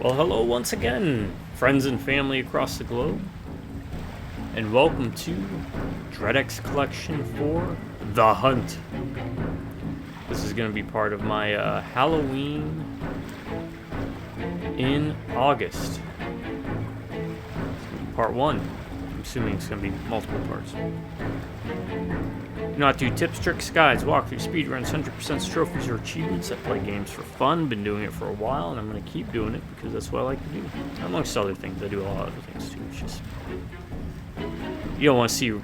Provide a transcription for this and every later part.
Well, hello once again, friends and family across the globe, and welcome to DreadX Collection for The Hunt. This is going to be part of my Halloween in August. Part 1. I'm assuming it's going to be multiple parts. Do not do tips, tricks, guides, walkthroughs, speedruns, 100% trophies, or achievements. I play games for fun, been doing it for a while, and I'm going to keep doing it because that's what I like to do. Amongst other things, I do a lot of other things too. It's just, you don't want to see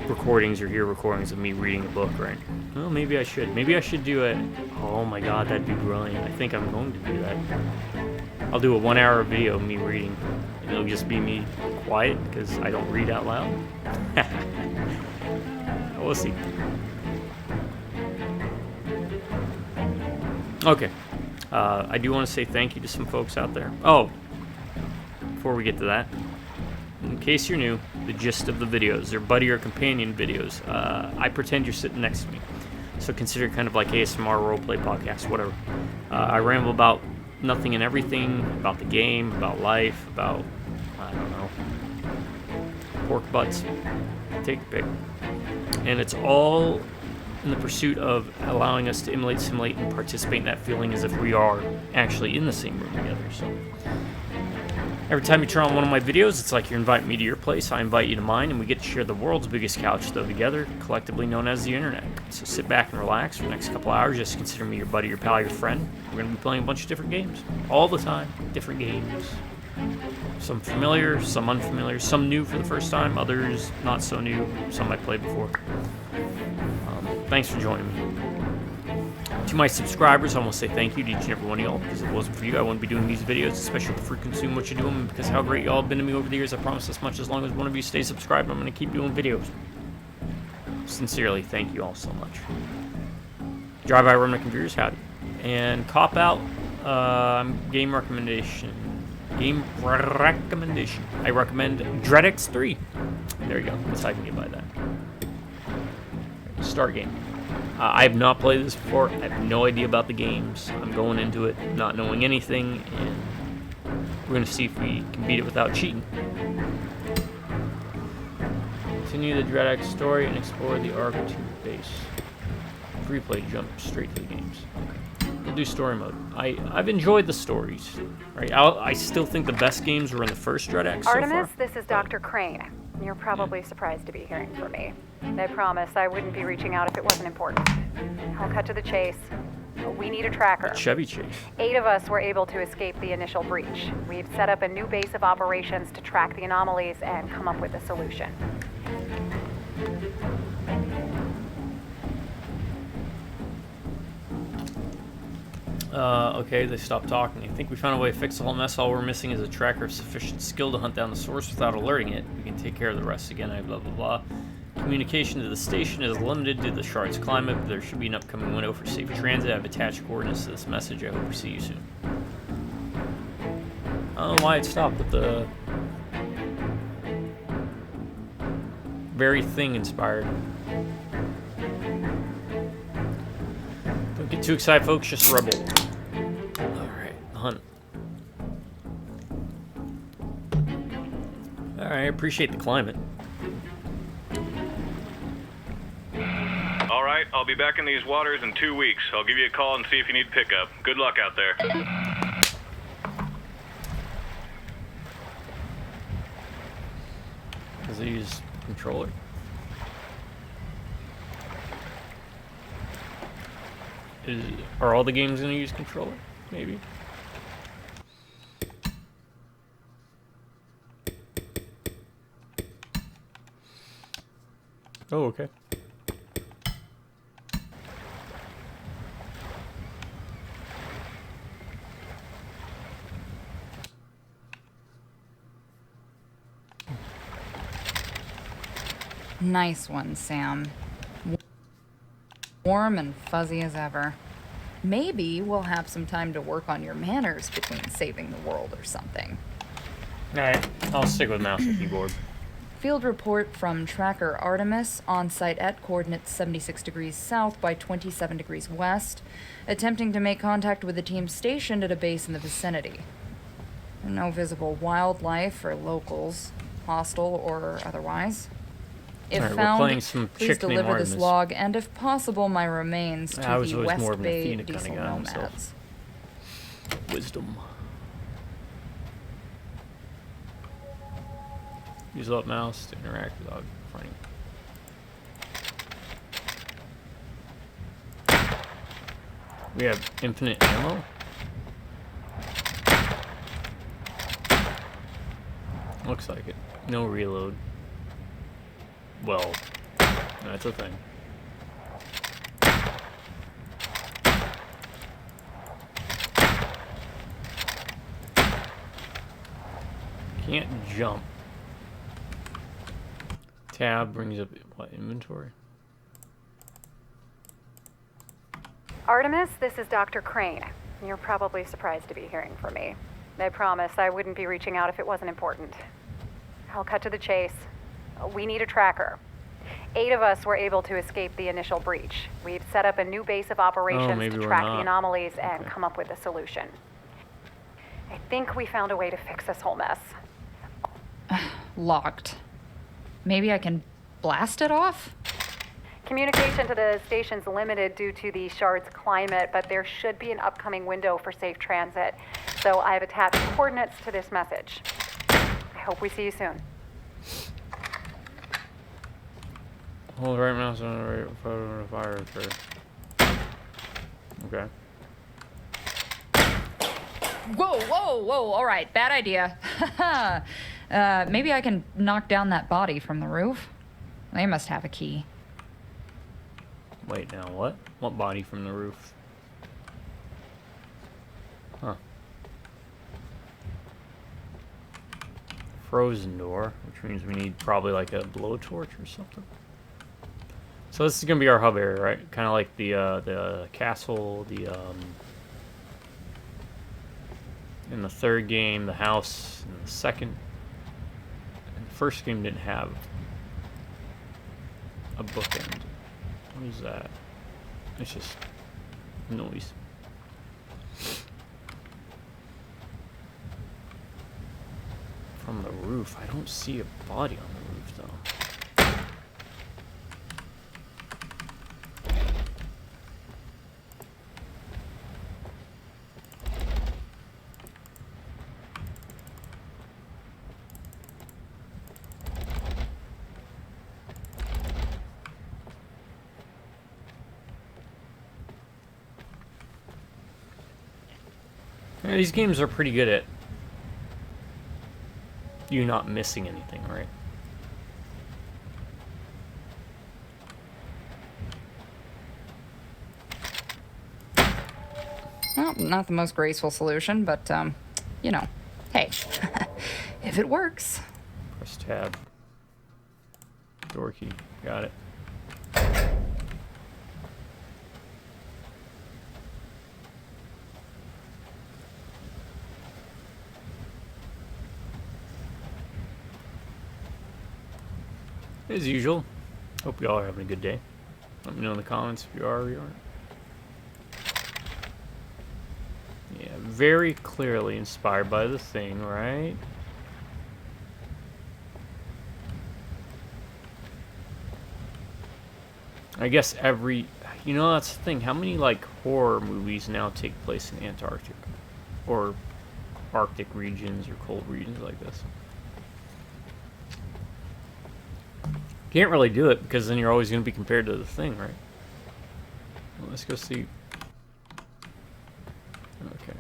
recordings or hear recordings of me reading a book, right? Well, maybe I should. Maybe I should do it. Oh my god, that'd be brilliant. I think I'm going to do that. I'll do a 1 hour video of me reading. And it'll just be me quiet because I don't read out loud. We'll see. Okay. I do want to say thank you to some folks out there. Oh, before we get to that, in case you're new, the gist of the videos, they're buddy or companion videos. I pretend you're sitting next to me. So consider it kind of like ASMR roleplay podcast, whatever. I ramble about nothing and everything, about the game, about life, about, I don't know, pork butts. Take your pick. And it's all in the pursuit of allowing us to emulate, simulate, and participate in that feeling as if we are actually in the same room together. So every time you turn on one of my videos, it's like you're inviting me to your place, I invite you to mine, and we get to share the world's biggest couch, though, together, collectively known as the internet. So sit back and relax for the next couple hours. Just consider me your buddy, your pal, your friend. We're going to be playing a bunch of different games. All the time. Different games. Some familiar, some unfamiliar, some new for the first time, others not so new, some I played before. Thanks for joining me. To my subscribers, I want to say thank you to each and every one of y'all, because if it wasn't for you, I wouldn't be doing these videos, especially if you consume what you're doing, and because how great y'all have been to me over the years. I promise as much as long as one of you stays subscribed, I'm going to keep doing videos. Sincerely, thank you all so much. Drive by Remnant Computers, howdy. And Cop Out, game recommendation. I recommend DreadX 3. There you go. That's how I can get by that. Start game. I have not played this before. I have no idea about the games. I'm going into it not knowing anything, and we're going to see if we can beat it without cheating. Continue the DreadX story and explore the R2 base. Free play, jump straight to the games. Okay. We'll do story mode. I've enjoyed the stories. Right? I still think the best games were in the first DreadX so Artemis, far. this is Dr. Crane. You're probably surprised to be hearing from me. I promise I wouldn't be reaching out if it wasn't important. I'll cut to the chase. We need a tracker. Chevy Chase. 8 of us were able to escape the initial breach. We've set up a new base of operations to track the anomalies and come up with a solution. Okay, they stopped talking. I think we found a way to fix the whole mess. All we're missing is a tracker of sufficient skill to hunt down the source without alerting it. We can take care of the rest again, blah, blah, blah. Communication to the station is limited due to the shard's climate, but there should be an upcoming window for safe transit. I've attached coordinates to this message. I hope we see you soon. I don't know why it stopped, but the very thing inspired. Don't get too excited, folks. Just rebel. Alright, hunt. Alright, I appreciate the climate. Alright, I'll be back in these waters in 2 weeks. I'll give you a call and see if you need pickup. Good luck out there. Does he use controller? Are all the games going to use controller? Maybe. Oh, okay. Nice one, Sam. Warm and fuzzy as ever. Maybe we'll have some time to work on your manners between saving the world or something. Alright, I'll stick with mouse and keyboard. Field report from Tracker Artemis, on site at coordinates 76 degrees south by 27 degrees west, attempting to make contact with the team stationed at a base in the vicinity. No visible wildlife or locals, hostile or otherwise. If Alright, we're found, playing some please chick named deliver this Artemis. log and, if possible, my remains to I was the always more West of an Bay Athena kinda diesel guy myself. nomads. Wisdom. Use left mouse to interact with dog finding. We have infinite ammo. Looks like it. No reload. Well, that's a thing. Can't jump. Tab brings up what, inventory? Artemis, this is Dr. Crane. You're probably surprised to be hearing from me. I promise I wouldn't be reaching out if it wasn't important. I'll cut to the chase. We need a tracker. 8 of us were able to escape the initial breach. We've set up a new base of operations maybe to we're track not. the anomalies and Okay. come up with a solution. I think we found a way to fix this whole mess. Locked. Maybe I can blast it off? Communication to the station's limited due to the shard's climate, but there should be an upcoming window for safe transit. So I've attached coordinates to this message. I hope we see you soon. Hold right mouse on the right photo on the fire for. Okay. Whoa, whoa, whoa, all right, bad idea. Maybe I can knock down that body from the roof? They must have a key. Wait, now what? What body from the roof? Huh. Frozen door, which means we need probably like a blowtorch or something. So this is gonna be our hub area, right? Kind of like the castle, in the third game, the house in the second. And the first game didn't have a bookend. What is that? It's just noise. From the roof, I don't see a body on the roof though. Yeah, these games are pretty good at you not missing anything, right? Well, not the most graceful solution, but, you know, hey, if it works. Press tab. Door key. Got it. As usual, hope you all are having a good day. Let me know in the comments if you are or you aren't. Yeah, very clearly inspired by the thing, right? I guess you know, that's the thing. How many like horror movies now take place in Antarctica or Arctic regions or cold regions like this? Can't really do it because then you're always going to be compared to the thing, right? Well, let's go see. Okay.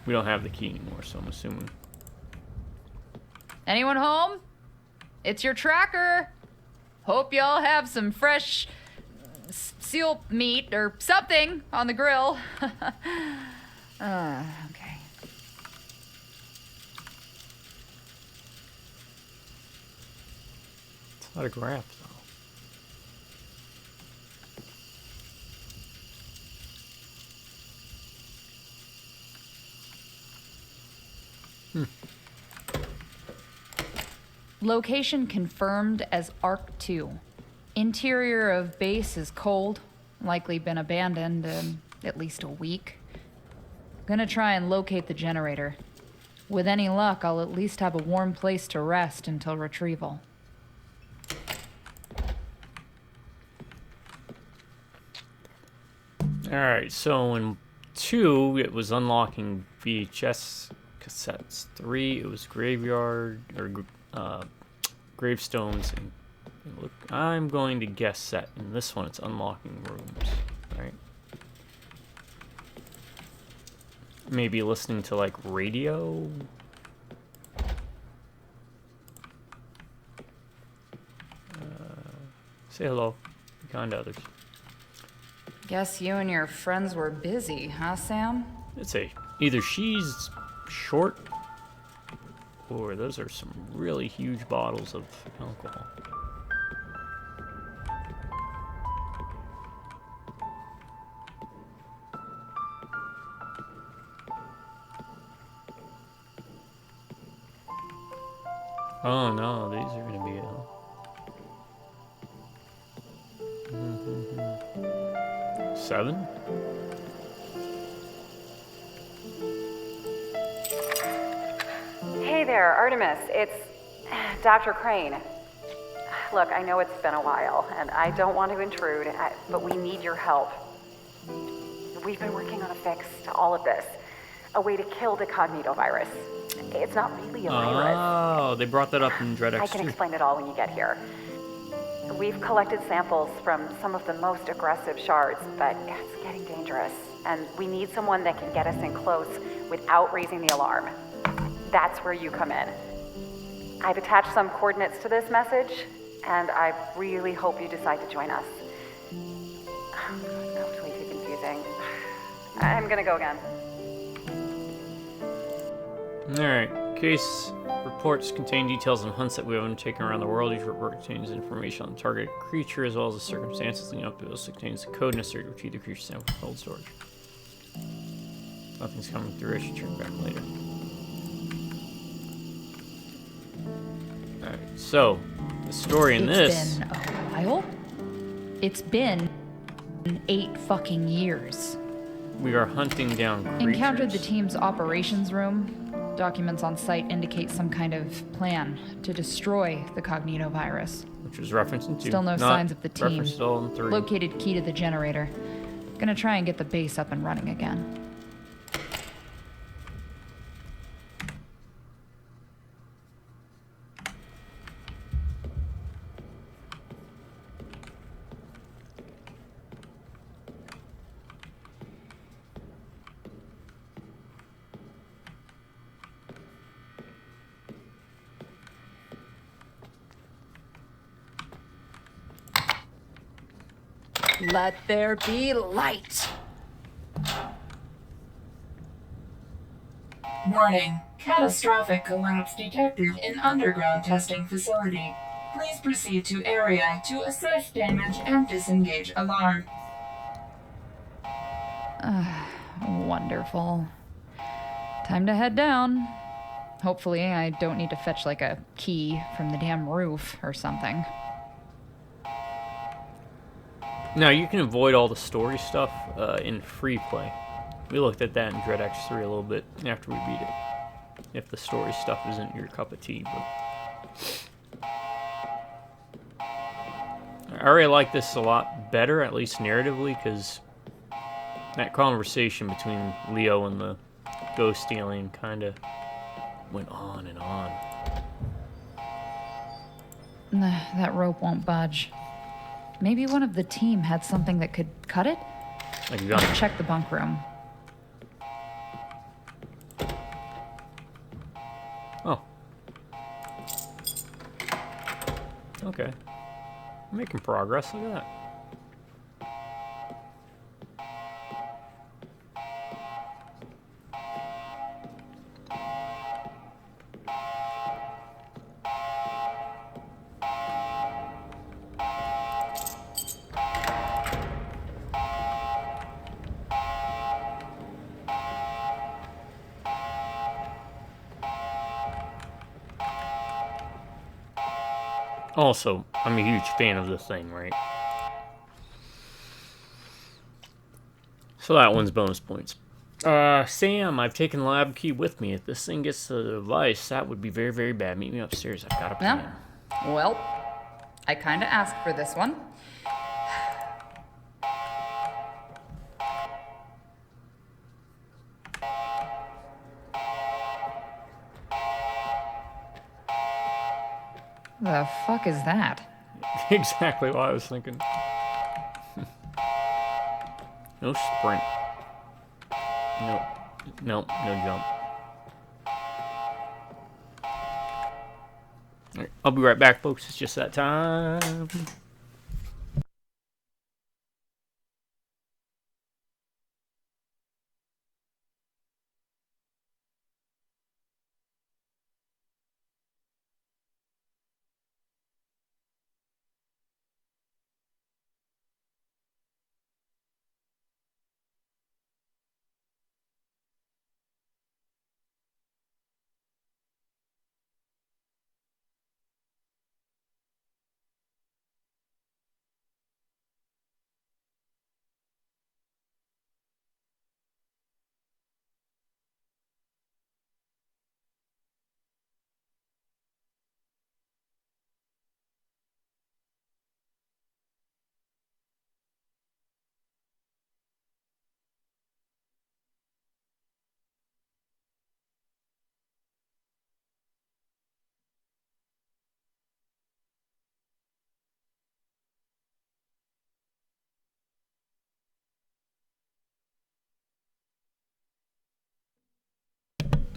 We don't have the key anymore, so I'm assuming. Anyone home? It's your tracker. Hope y'all have some fresh seal meat or something on the grill. Okay. It's not a graph, though. Location confirmed as Arc 2. Interior of base is cold, likely been abandoned in at least a week. Gonna try and locate the generator. With any luck, I'll at least have a warm place to rest until retrieval. Alright, so in 2, it was unlocking VHS cassettes. 3, it was graveyard, or gravestones. And look, I'm going to guess set. In this one, it's unlocking rooms, right? Maybe listening to, like, radio? Say hello. Be kind to others. Guess you and your friends were busy, huh, Sam? It's either she's short, or those are some really huge bottles of alcohol. Oh no, these are gonna be a 7? Hey there, Artemis. It's Dr. Crane. Look, I know it's been a while, and I don't want to intrude, but we need your help. We've been working on a fix to all of this. A way to kill the cognitovirus. It's not really a virus. Oh, they brought that up in Dread I X2. can explain it all when you get here. We've collected samples from some of the most aggressive shards, but it's getting dangerous. And we need someone that can get us in close without raising the alarm. That's where you come in. I've attached some coordinates to this message, and I really hope you decide to join us. That was way too confusing. I'm gonna go again. Alright, case reports contain details on hunts that we have undertaken around the world. Each report contains information on the target creature as well as the circumstances leading up to it. Also contains the code necessary to retrieve the creature's sample from cold storage. Nothing's coming through. I should turn back later. Alright, so the story in this. It's been a while? It's been 8 fucking years. We are hunting down creatures. Encountered the team's operations room. Documents on site indicate some kind of plan to destroy the cognitovirus. Which was referenced in 2. Still no Not signs of the team. referenced at all in 3. Located key to the generator. Gonna try and get the base up and running again. Let there be light. Warning. Catastrophic collapse detected in underground testing facility. Please proceed to area to assess damage and disengage alarm. Wonderful. Time to head down. Hopefully I don't need to fetch like a key from the damn roof or something. Now, you can avoid all the story stuff in free play. We looked at that in Dread X3 a little bit after we beat it. If the story stuff isn't your cup of tea, but I already like this a lot better, at least narratively, because that conversation between Leo and the ghost alien kind of went on and on. That rope won't budge. Maybe one of the team had something that could cut it? Like a gun. Check the bunk room. Oh. Okay. Making progress, look at that. Also, I'm a huge fan of this thing, right? So that one's bonus points. Sam, I've taken the lab key with me. If this thing gets to the device, that would be very, very bad. Meet me upstairs. I've got a plan. No. Well, I kind of asked for this one. The fuck is that? Exactly what I was thinking. No sprint. Nope. Nope. No jump. All right, I'll be right back, folks. It's just that time.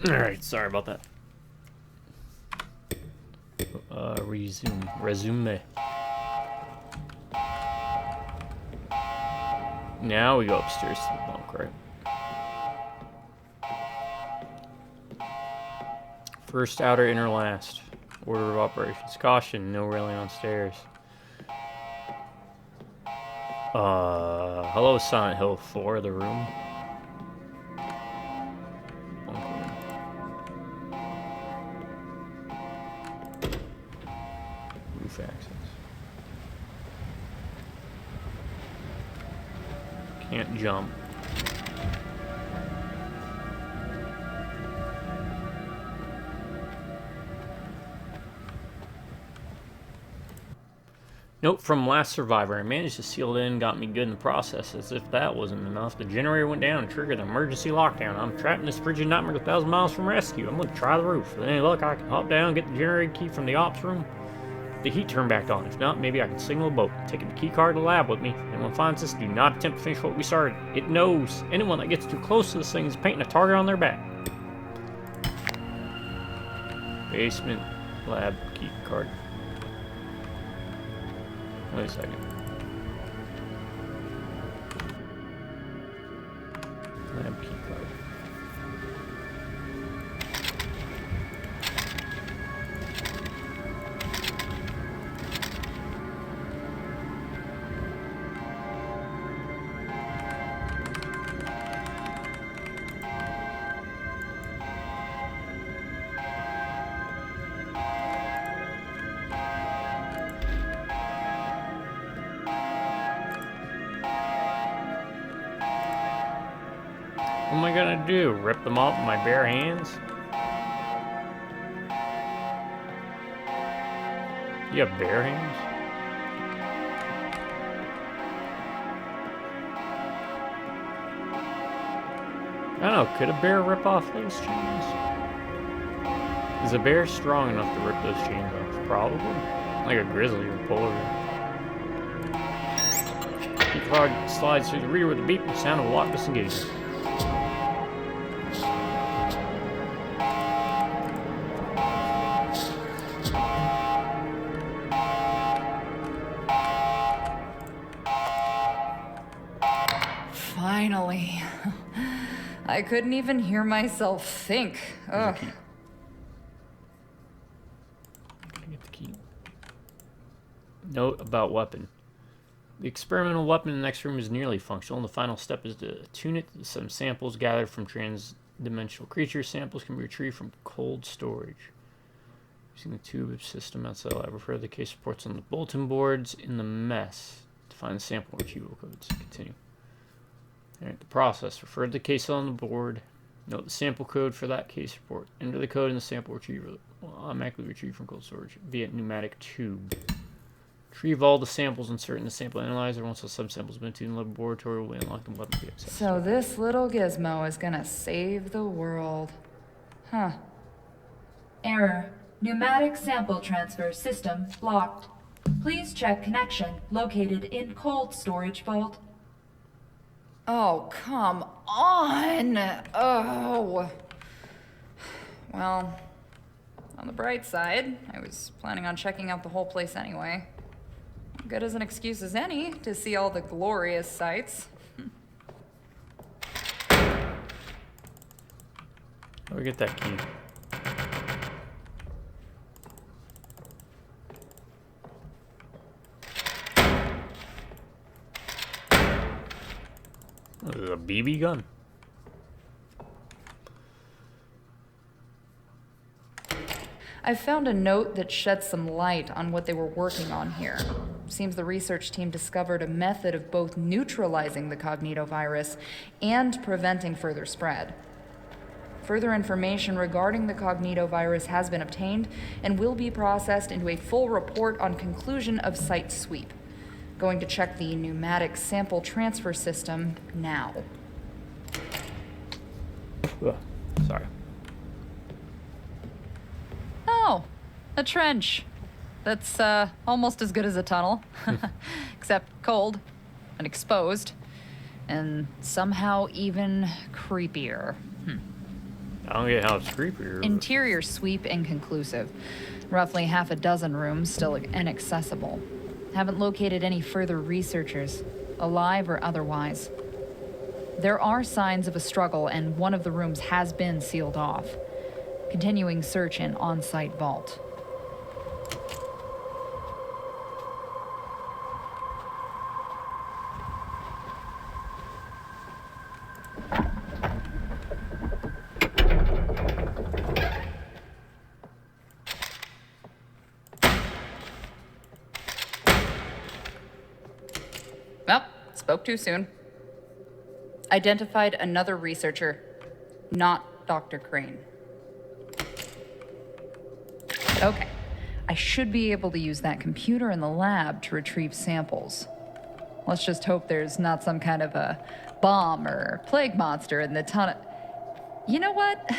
Alright, sorry about that. Resume. Now we go upstairs to the bunk, right? First, outer, inner, last. Order of operations. Caution, no railing on stairs. Hello, Silent Hill 4, the room. Roof access. Can't jump. Note from last survivor, I managed to seal it in, got me good in the process. As if that wasn't enough, the generator went down and triggered an emergency lockdown. I'm trapped in this frigid nightmare 1,000 miles from rescue. I'm gonna try the roof. With any luck, I can hop down, get the generator key from the ops room. The heat turned back on. If not, maybe I can signal a boat. Taking the key card to the lab with me. Anyone finds this, do not attempt to finish what we started. It knows. Anyone that gets too close to this thing is painting a target on their back. Basement lab key card. Wait a second. Lab key card. What am I gonna do? Rip them off with my bare hands? You have bare hands? I don't know, could a bear rip off those chains? Is a bear strong enough to rip those chains off? Probably. Like a grizzly or polar bear. Key card slides through the reader with a beep, the sound of a lock disengaging. Finally. I couldn't even hear myself think. Ugh. Can I get the key? Note about weapon. The experimental weapon in the next room is nearly functional, and the final step is to attune it to some samples gathered from trans-dimensional creatures. Samples can be retrieved from cold storage. Using the tube system outside the lab. Refer to the case reports on the bulletin boards in the mess to find the sample retrieval codes. Continue. Alright, the process. Refer to the case on the board. Note the sample code for that case report. Enter the code in the sample retriever. Will automatically retrieve from cold storage via pneumatic tube. Retrieve all the samples, insert in the sample analyzer. Once the subsamples have been to the laboratory, we'll unlock them. Let them be accessed. So this little gizmo is gonna save the world. Huh. Error. Pneumatic sample transfer system blocked. Please check connection located in cold storage vault. Oh, come on! Oh. Well, on the bright side, I was planning on checking out the whole place anyway. Good as an excuse as any to see all the glorious sights. How do we get that key? This is a BB gun. I found a note that sheds some light on what they were working on here. Seems the research team discovered a method of both neutralizing the cognitovirus and preventing further spread. Further information regarding the cognitovirus has been obtained and will be processed into a full report on conclusion of site sweep. Going to check the pneumatic sample transfer system now. Ugh, sorry. Oh, a trench. That's almost as good as a tunnel, except cold and exposed, and somehow even creepier. I don't get how it's creepier. Interior sweep inconclusive. Roughly half a dozen rooms still inaccessible. Haven't located any further researchers, alive or otherwise. There are signs of a struggle, and one of the rooms has been sealed off. Continuing search in on-site vault. Well, spoke too soon. Identified another researcher, not Dr. Crane. Okay, I should be able to use that computer in the lab to retrieve samples. Let's just hope there's not some kind of a bomb or plague monster in the tunnel. You know what?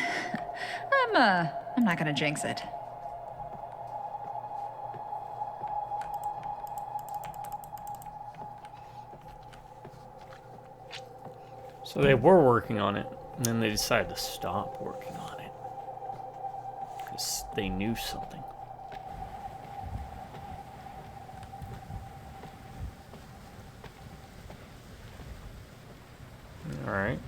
I'm not gonna jinx it. So they were working on it, and then they decided to stop working on it. Because they knew something. Alright.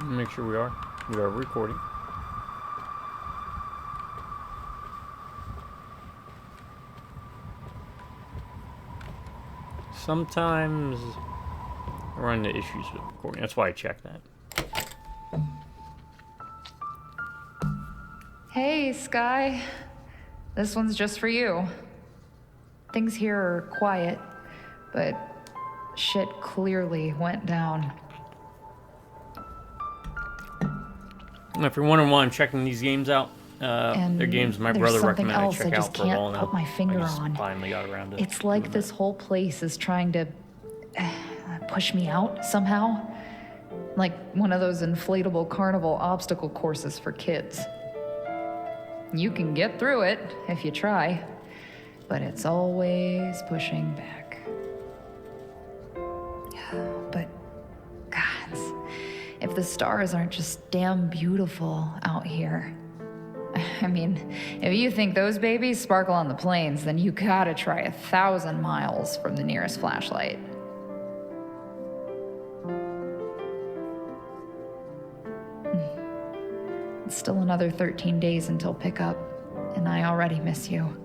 Make sure we are recording. Sometimes I run into issues with recording. That's why I check that. Hey, Sky. This one's just for you. Things here are quiet, but shit clearly went down. And if you're wondering why I'm checking these games out, they're games my brother recommended I check out for a while now. Put my finger I just on. finally got around to It's like this whole place is trying to push me out somehow. Like one of those inflatable carnival obstacle courses for kids. You can get through it if you try, but it's always pushing back. But, gods, if the stars aren't just damn beautiful out here. I mean, if you think those babies sparkle on the plains, then you gotta try 1,000 miles from the nearest flashlight. It's still another 13 days until pickup, and I already miss you.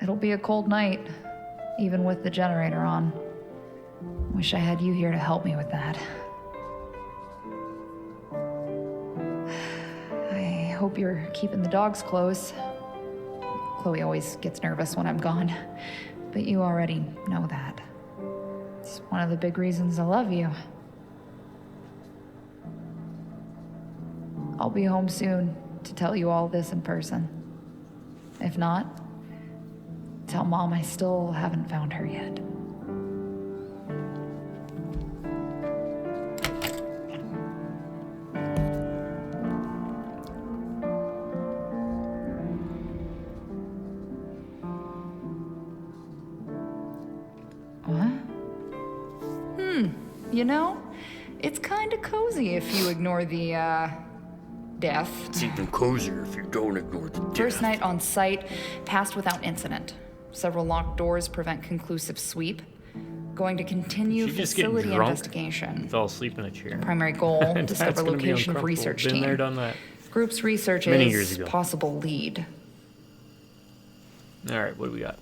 It'll be a cold night, even with the generator on. Wish I had you here to help me with that. I hope you're keeping the dogs close. Chloe always gets nervous when I'm gone, but you already know that. It's one of the big reasons I love you. I'll be home soon to tell you all this in person. If not, tell Mom I still haven't found her yet. What? You know, it's kind of cozy if you ignore the, death. It's even cozier if you don't ignore the death. First night on site, passed without incident. Several locked doors prevent conclusive sweep. Going to continue Did you just get facility drunk? investigation. Fell asleep in a chair. Primary goal, That's discover gonna be location of uncomfortable. research Been team. there, done that. Group's research Many years is ago. possible lead. All right, what do we got?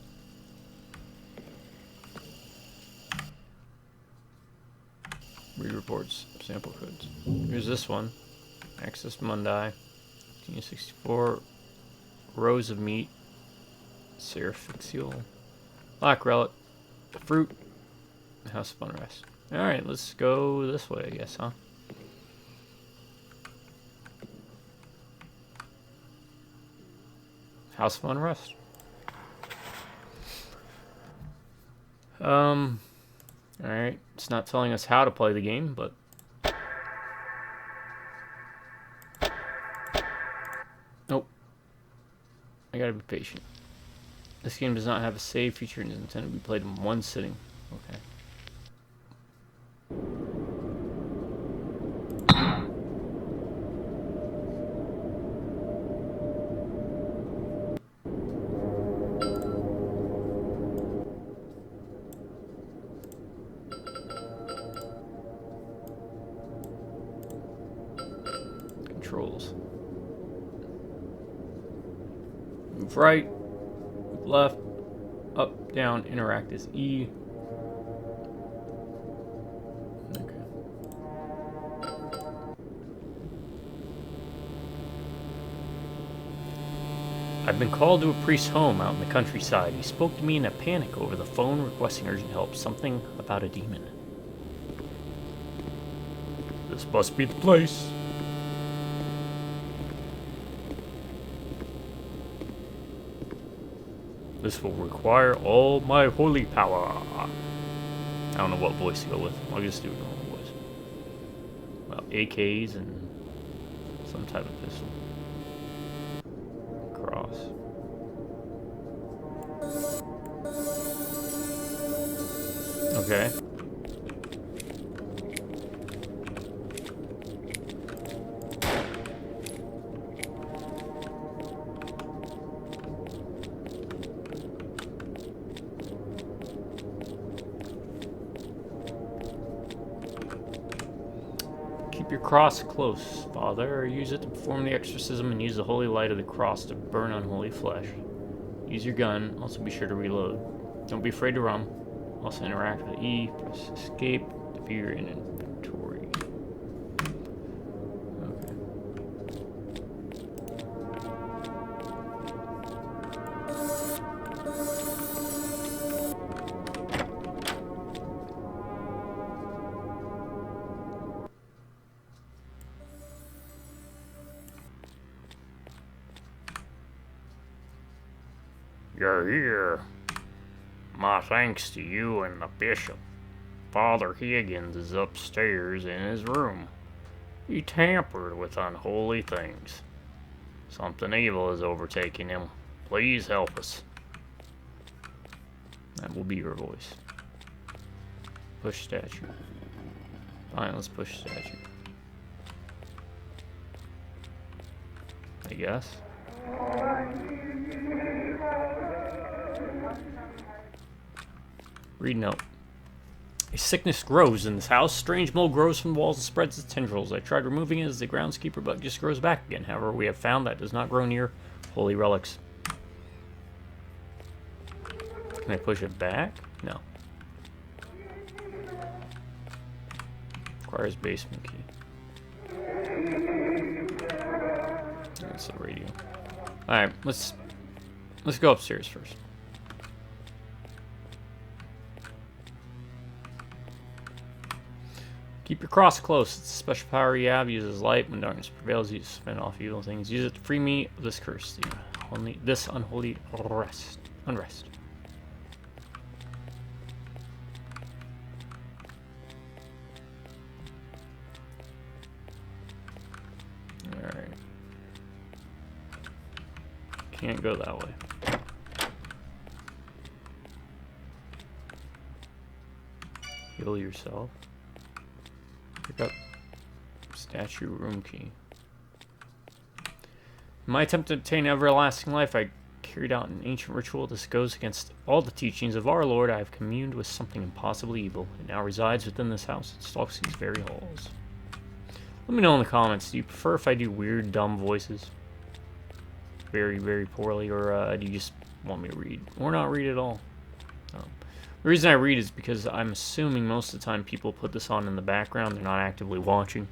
Read reports, sample codes. Here's this one. Access Mundi, 1964. Rows of meat. Serifixial. Black relic. Fruit. House of Unrest. Alright, let's go this way, I guess, huh? House of Unrest. Alright, it's not telling us how to play the game, but... Nope. I gotta be patient. This game does not have a save feature and is intended to be played in one sitting. Okay. Controls. Move right, move left, up, down, interact is E. Okay. I've been called to a priest's home out in the countryside. He spoke to me in a panic over the phone requesting urgent help. Something about a demon. This must be the place. This will require all my holy power. I don't know what voice to go with. I'll just do a normal voice. Well, AKs and some type of pistol. Cross. Okay. Keep your cross close, Father, or use it to perform the exorcism and use the holy light of the cross to burn unholy flesh. Use your gun, also be sure to reload. Don't be afraid to run. Also interact with E, press escape to view your inventory. Okay. You're here. My thanks to you and the bishop. Father Higgins is upstairs in his room. He tampered with unholy things. Something evil is overtaking him. Please help us. That will be your voice. Push statue. Fine, let's push statue. I guess. Read note. A sickness grows in this house. Strange mold grows from the walls and spreads its tendrils. I tried removing it as the groundskeeper, but it just grows back again. However, we have found that it does not grow near holy relics. Can I push it back? No. Requires basement key. That's the radio. Alright, let's go upstairs first. Keep your cross close. It's a special power you have. Uses light when darkness prevails. You fend off evil things. Use it to free me of this curse. This unholy unrest. Alright. Can't go that way. Heal yourself. Pick up statue room key. In my attempt to obtain everlasting life, I carried out an ancient ritual. This goes against all the teachings of our Lord. I have communed with something impossibly evil. It now resides within this house. It stalks these very halls. Let me know in the comments. Do you prefer if I do weird, dumb voices? Very, very poorly, or do you just want me to read? Or not read at all? The reason I read is because I'm assuming most of the time people put this on in the background. They're not actively watching.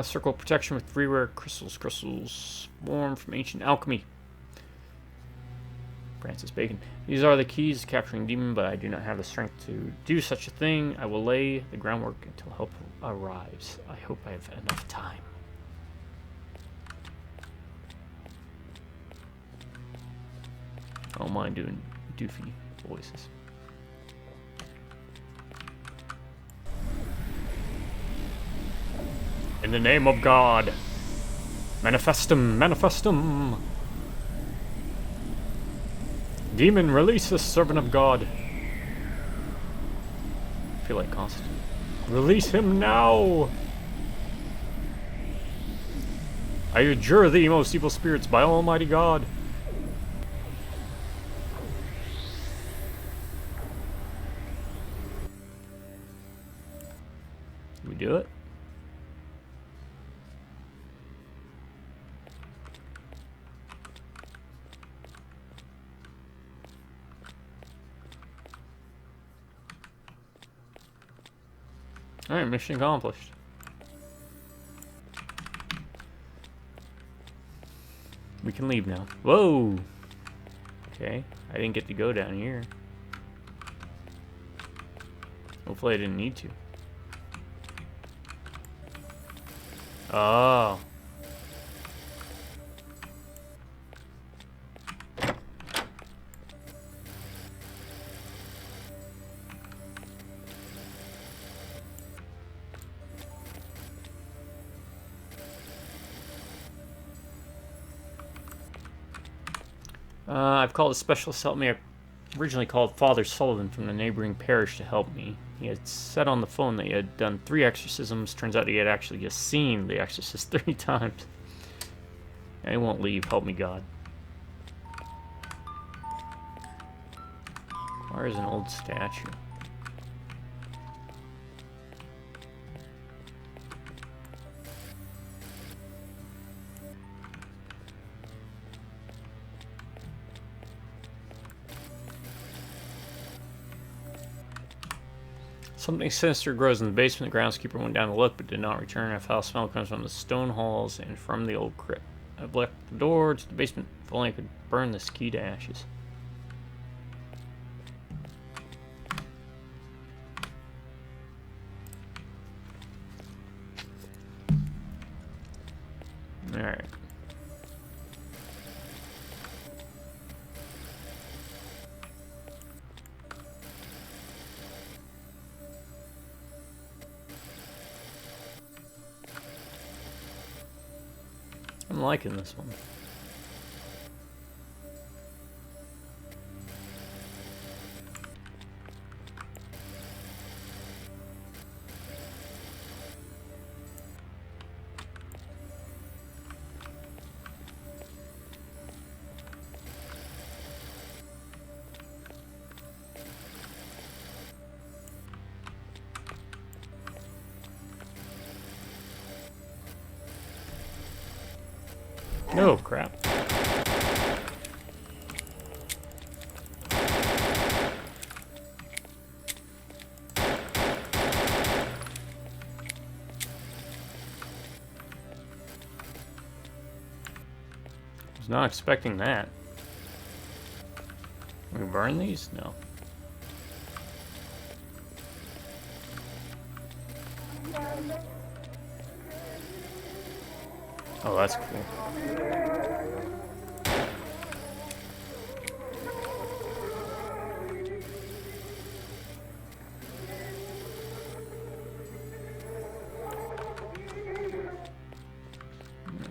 Circle of protection with 3 rare crystals. Crystals formed from ancient alchemy. Francis Bacon. These are the keys to capturing demon, but I do not have the strength to do such a thing. I will lay the groundwork until help arrives. I hope I have enough time. I don't mind doing doofy voices. In the name of God, manifestum, manifestum. Demon, release the servant of God. I feel like constant. Release him now. I adjure thee, most evil spirits, by Almighty God. Did we do it? Alright, mission accomplished. We can leave now. Whoa! Okay, I didn't get to go down here. Hopefully I didn't need to. Oh. I've called a specialist to help me. I originally called Father Sullivan from the neighboring parish to help me. He had said on the phone that he had done 3 exorcisms. Turns out he had actually just seen the exorcist 3 times. And he won't leave. Help me, God. Where is an old statue? Something sinister grows in the basement. The groundskeeper went down to look, but did not return. A foul smell comes from the stone halls and from the old crypt. I've left the door to the basement. If only I could burn this key to ashes. Alright. I'm liking this one. Oh, crap. Was not expecting that. Can we burn these? No. Oh, that's cool.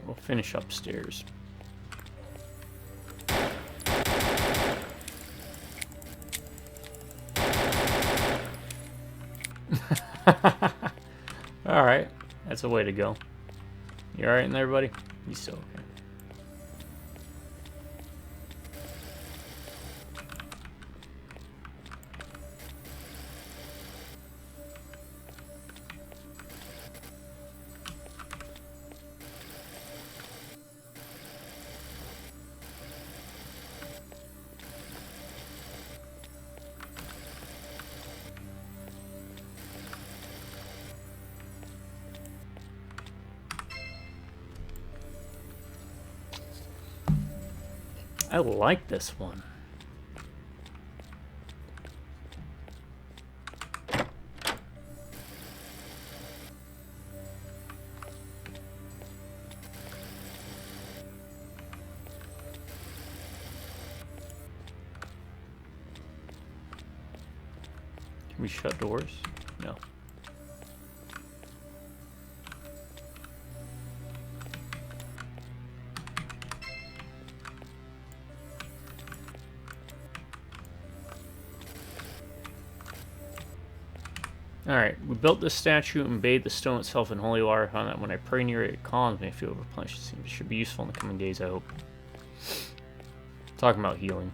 We'll finish upstairs. Alright, that's a way to go. You alright in there, buddy? You so okay. I like this one. Can we shut doors? No. Alright, we built this statue and bathed the stone itself in holy water. Found that when I pray near it, it calms me. I feel replenished. It should be useful in the coming days, I hope. Talking about healing.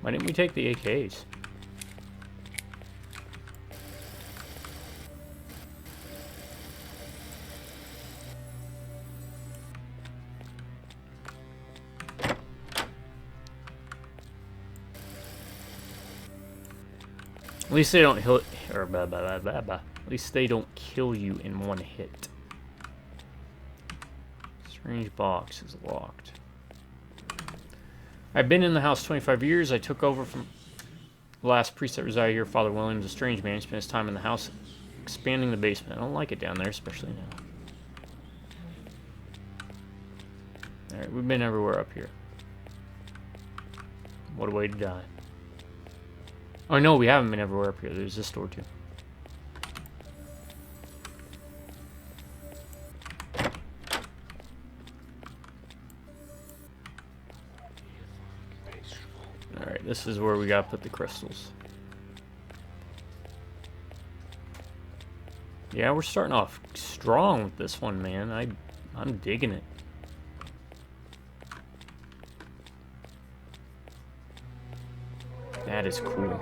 Why didn't we take the AKs? At least they don't hit, or at least they don't kill you in one hit. Strange box is locked. I've been in the house 25 years. I took over from the last priest that resided here, Father Williams, a strange man. He spent his time in the house expanding the basement. I don't like it down there, especially now. Alright, we've been everywhere up here. What a way to die. Oh no, we haven't been everywhere up here. There's this door too. Alright, this is where we gotta put the crystals. Yeah, we're starting off strong with this one, man. I'm digging it. That is cool.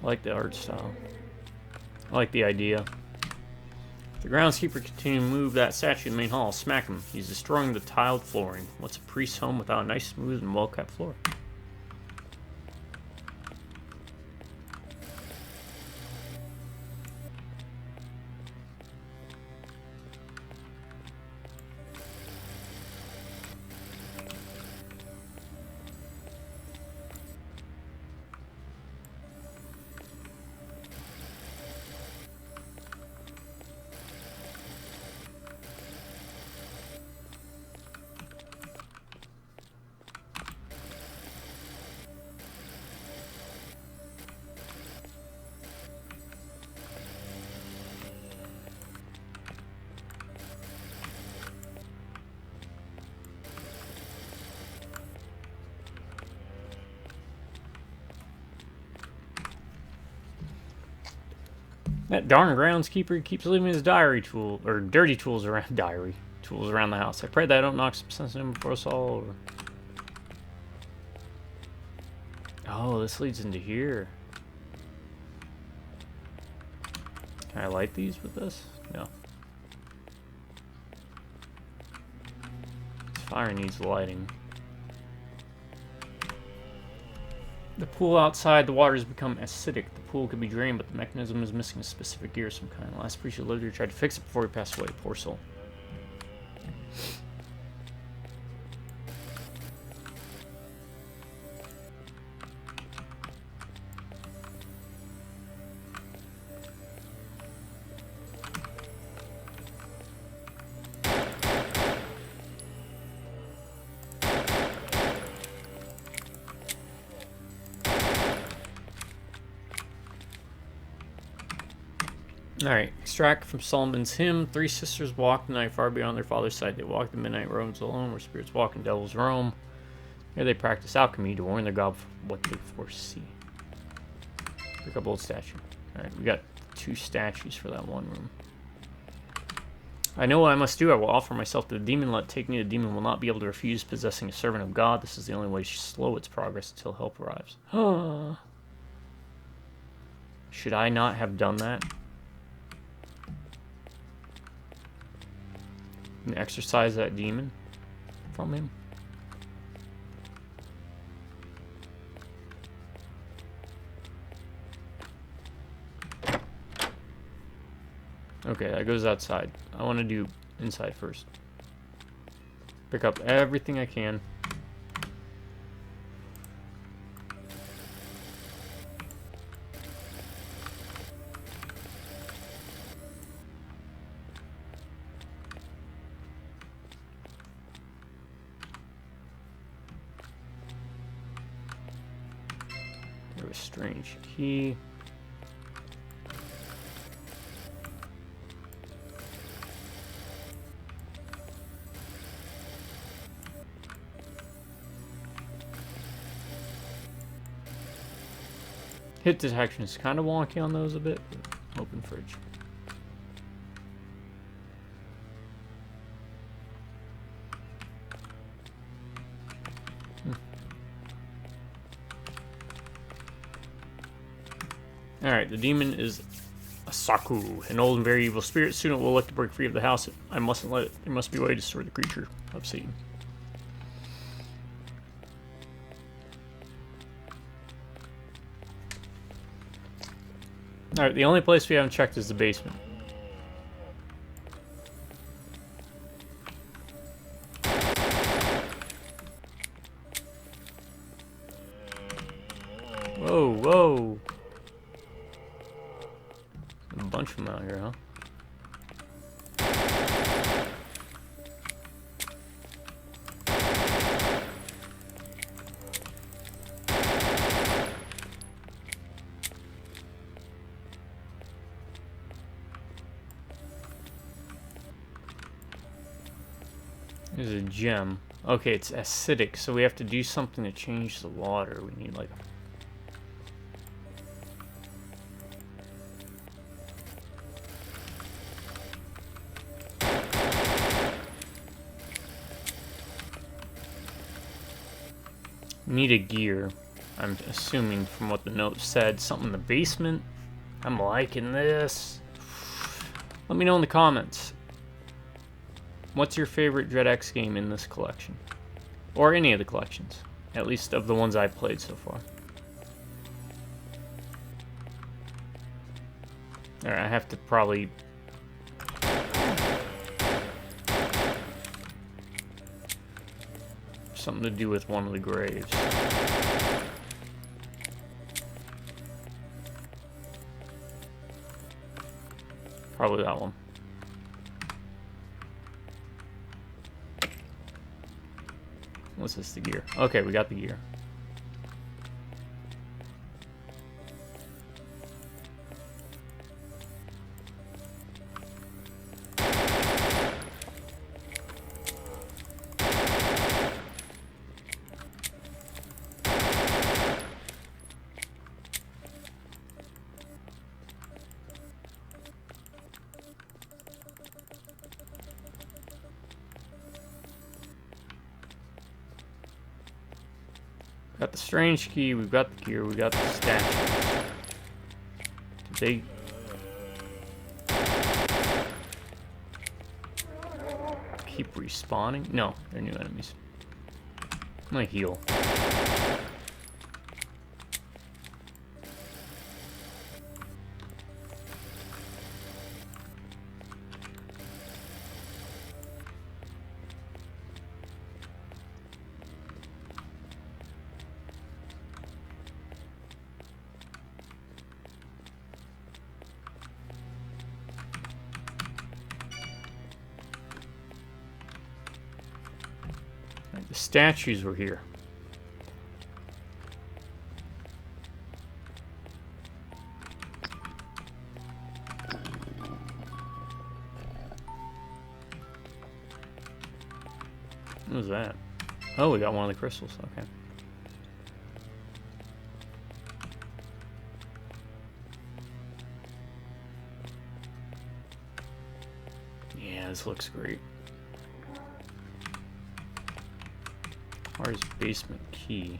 I like the art style. I like the idea. The groundskeeper continued to move that statue in the main hall. Smack him. He's destroying the tiled flooring. What's a priest's home without a nice, smooth, and well-kept floor? That darn groundskeeper keeps leaving his dirty tools around the house. I pray that I don't knock some sense in him before us all over. Oh, this leads into here. Can I light these with this? No. This fire needs lighting. The pool outside, the water has become acidic. The pool could be drained, but the mechanism is missing a specific gear of some kind. The last priest who lived here tried to fix it before he passed away. Poor soul. Alright, extract from Solomon's hymn. 3 sisters walked the night far beyond their father's sight. They walked the midnight roads alone, where spirits walk and devils roam. Here they practice alchemy to warn their god for what they foresee. Pick up old statue. Alright, we got 2 statues for that one room. I know what I must do. I will offer myself to the demon. Let take me. The demon will not be able to refuse possessing a servant of God. This is the only way to slow its progress until help arrives. Should I not have done that? And exorcise that demon from him. Okay, that goes outside. I want to do inside first. Pick up everything I can. There was a strange key. Hit detection is kind of wonky on those a bit, but open fridge. Alright, the demon is a Saku, an old and very evil spirit. Soon it will look to break free of the house. I mustn't let it. There must be a way to destroy the creature of Satan. Alright, the only place we haven't checked is the basement. Whoa, whoa. A bunch of them out here, huh? There's a gem. Okay, it's acidic, so we have to do something to change the water. We need like need a gear. I'm assuming from what the note said, something in the basement. I'm liking this. Let me know in the comments. What's your favorite Dread X game in this collection? Or any of the collections. At least of the ones I've played so far. Alright, I have to probably... something to do with one of the graves. Probably that one. What's this, the gear? Okay, we got the gear. Got the strange key, we've got the gear, we got the statue. Did they... keep respawning? No, they're new enemies. I'm gonna heal. The statues were here. What was that? Oh, we got one of the crystals. Okay. Yeah, this looks great. Where's basement key?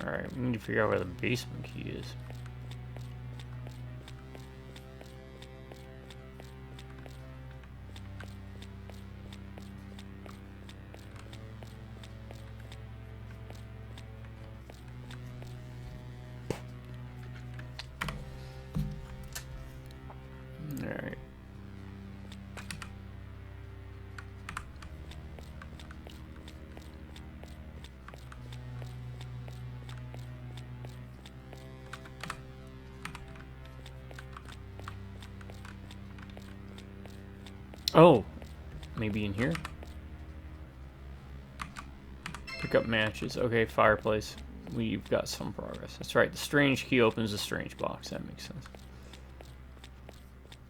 Alright, we need to figure out where the basement key is. Alright. Oh, maybe in here? Pick up matches. Okay, fireplace. We've got some progress. That's right, the strange key opens the strange box. That makes sense.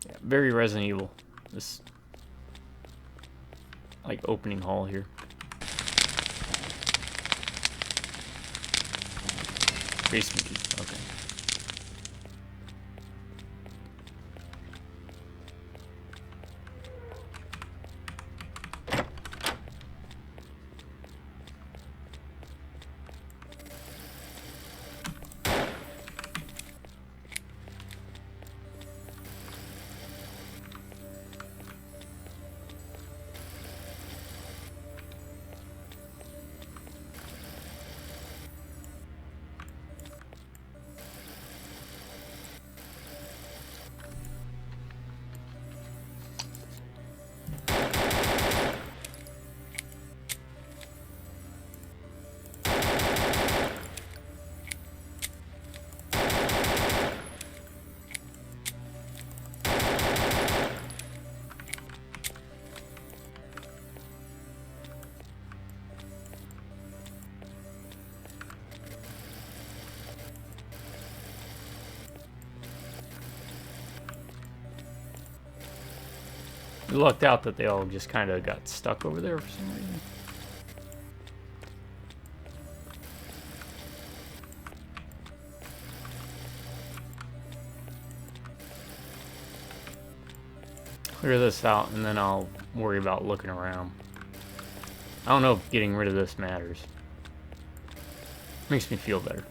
Yeah, very Resident Evil. This, like, opening hall here. Basement key, okay. We lucked out that they all just kind of got stuck over there for some reason. clear this out, and then I'll worry about looking around. I don't know if getting rid of this matters. Makes me feel better.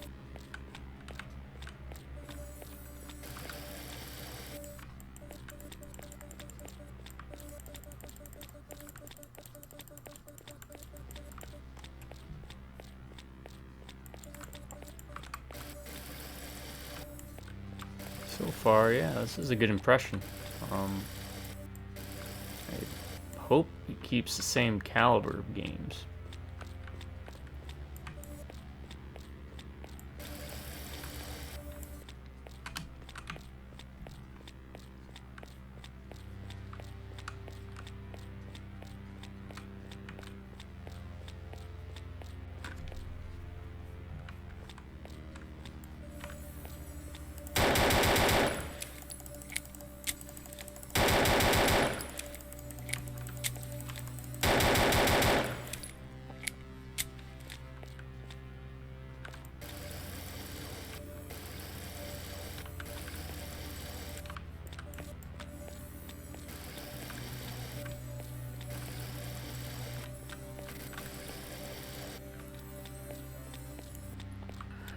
So far, yeah, this is a good impression. I hope it keeps the same caliber of games.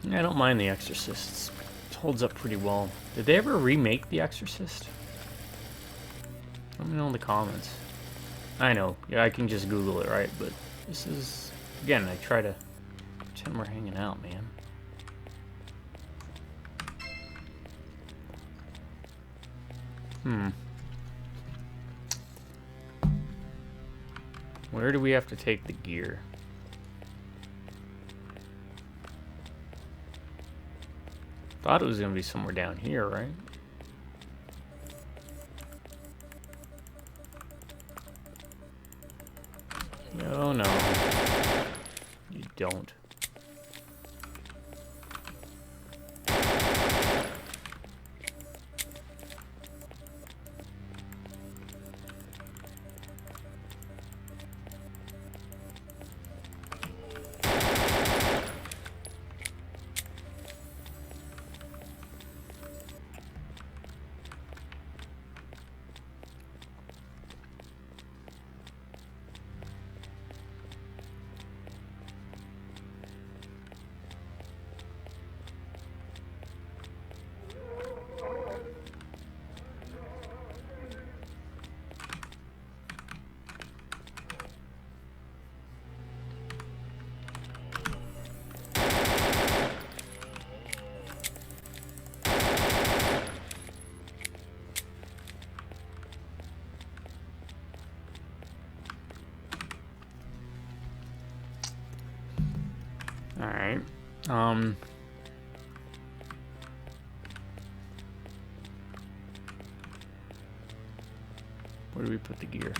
I don't mind The Exorcist. It holds up pretty well. Did they ever remake The Exorcist? Let me know in the comments. I know, yeah, I can just Google it, right? But this is, again, I try to pretend we're hanging out, man. Where do we have to take the gear? Thought it was gonna be somewhere down here, right? No, no. You don't. Alright. Where do we put the gear?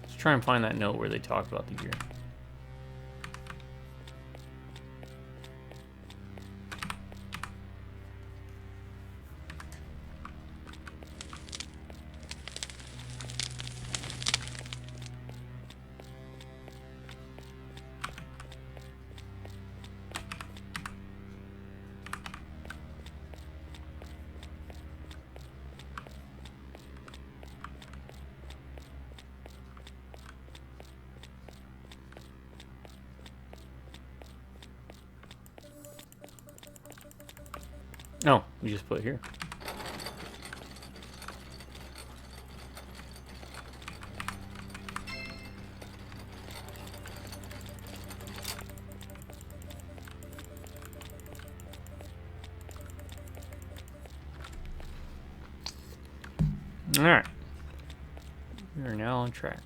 Let's try and find that note where they talk about the gear. No, we just put it here. All right. We are now on track.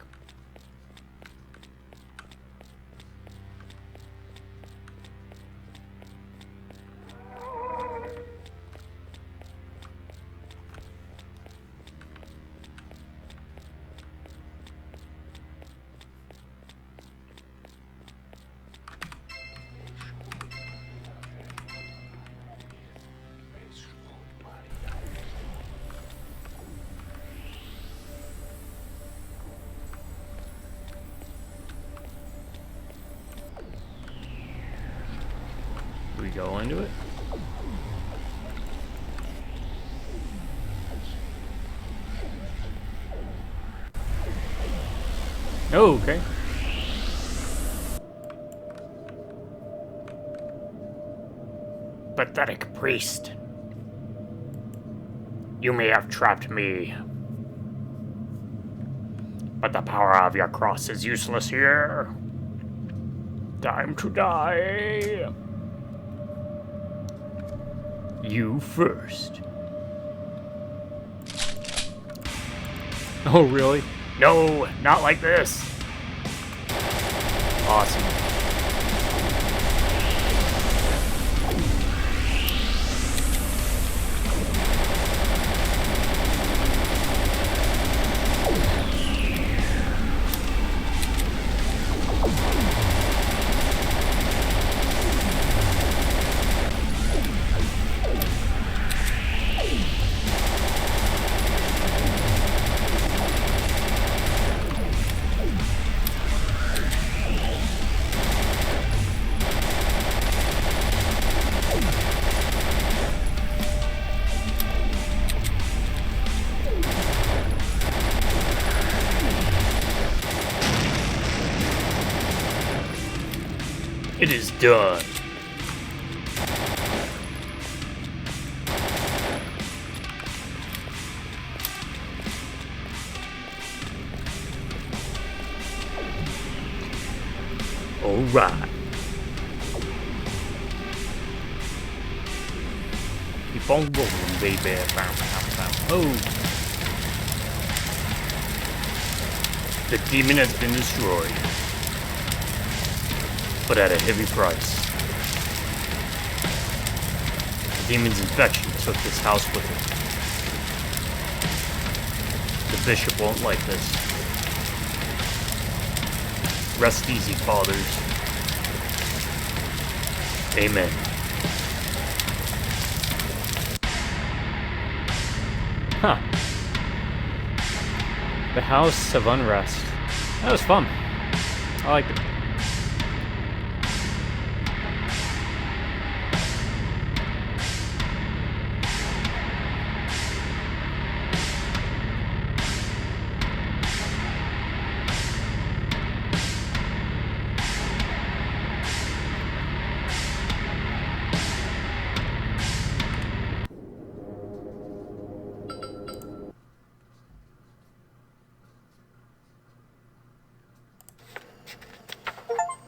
Do we go into it? Oh, okay. Pathetic priest. You may have trapped me, but the power of your cross is useless here. Time to die. You first. Oh, really? No, not like this. Awesome. It is done. All right. Keep on rolling, baby. Oh. The demon has been destroyed, but at a heavy price. The demon's infection took this house with it. The bishop won't like this. Rest easy, fathers. Amen. Huh. The House of Unrest. That was fun. I liked it.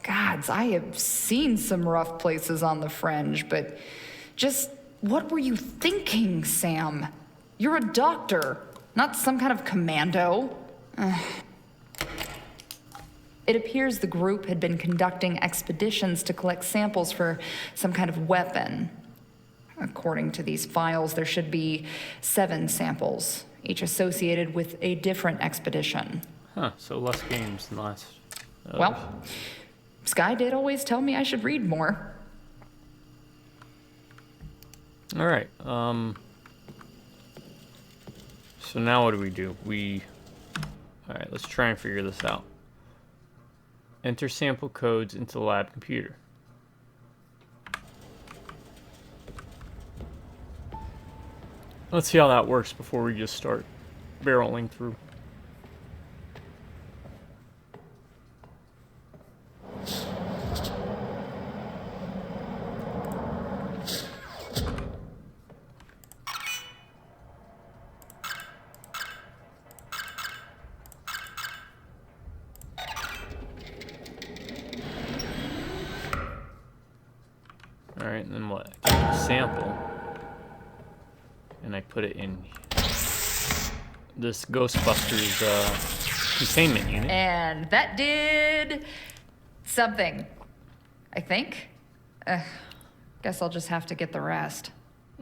Gods, I have seen some rough places on the fringe, but just what were you thinking, Sam? You're a doctor, not some kind of commando. It appears the group had been conducting expeditions to collect samples for some kind of weapon. According to these files, there should be 7 samples, each associated with a different expedition. Huh, so less games than last. Well, Sky did always tell me I should read more. Alright, so now what do? Alright, let's try and figure this out. Enter sample codes into the lab computer. Let's see how that works before we just start barreling through. Alright, and then what? I take a sample and I put it in this Ghostbusters containment unit. And that did something, I think. Guess I'll just have to get the rest.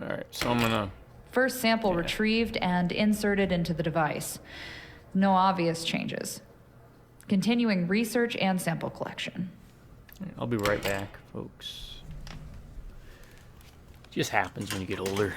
Alright, so I'm gonna... First sample retrieved and inserted into the device. No obvious changes. Continuing research and sample collection. I'll be right back, folks. Just happens when you get older.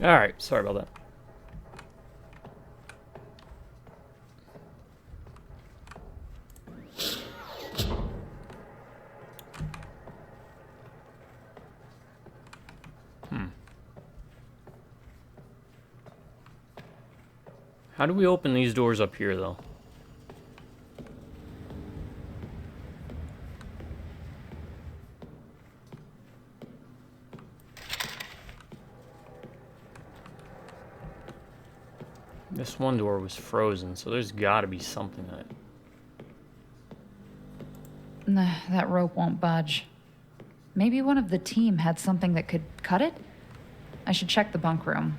Alright, sorry about that. How do we open these doors up here, though? This one door was frozen, so there's gotta be something that... Nah, that rope won't budge. Maybe one of the team had something that could cut it? I should check the bunk room.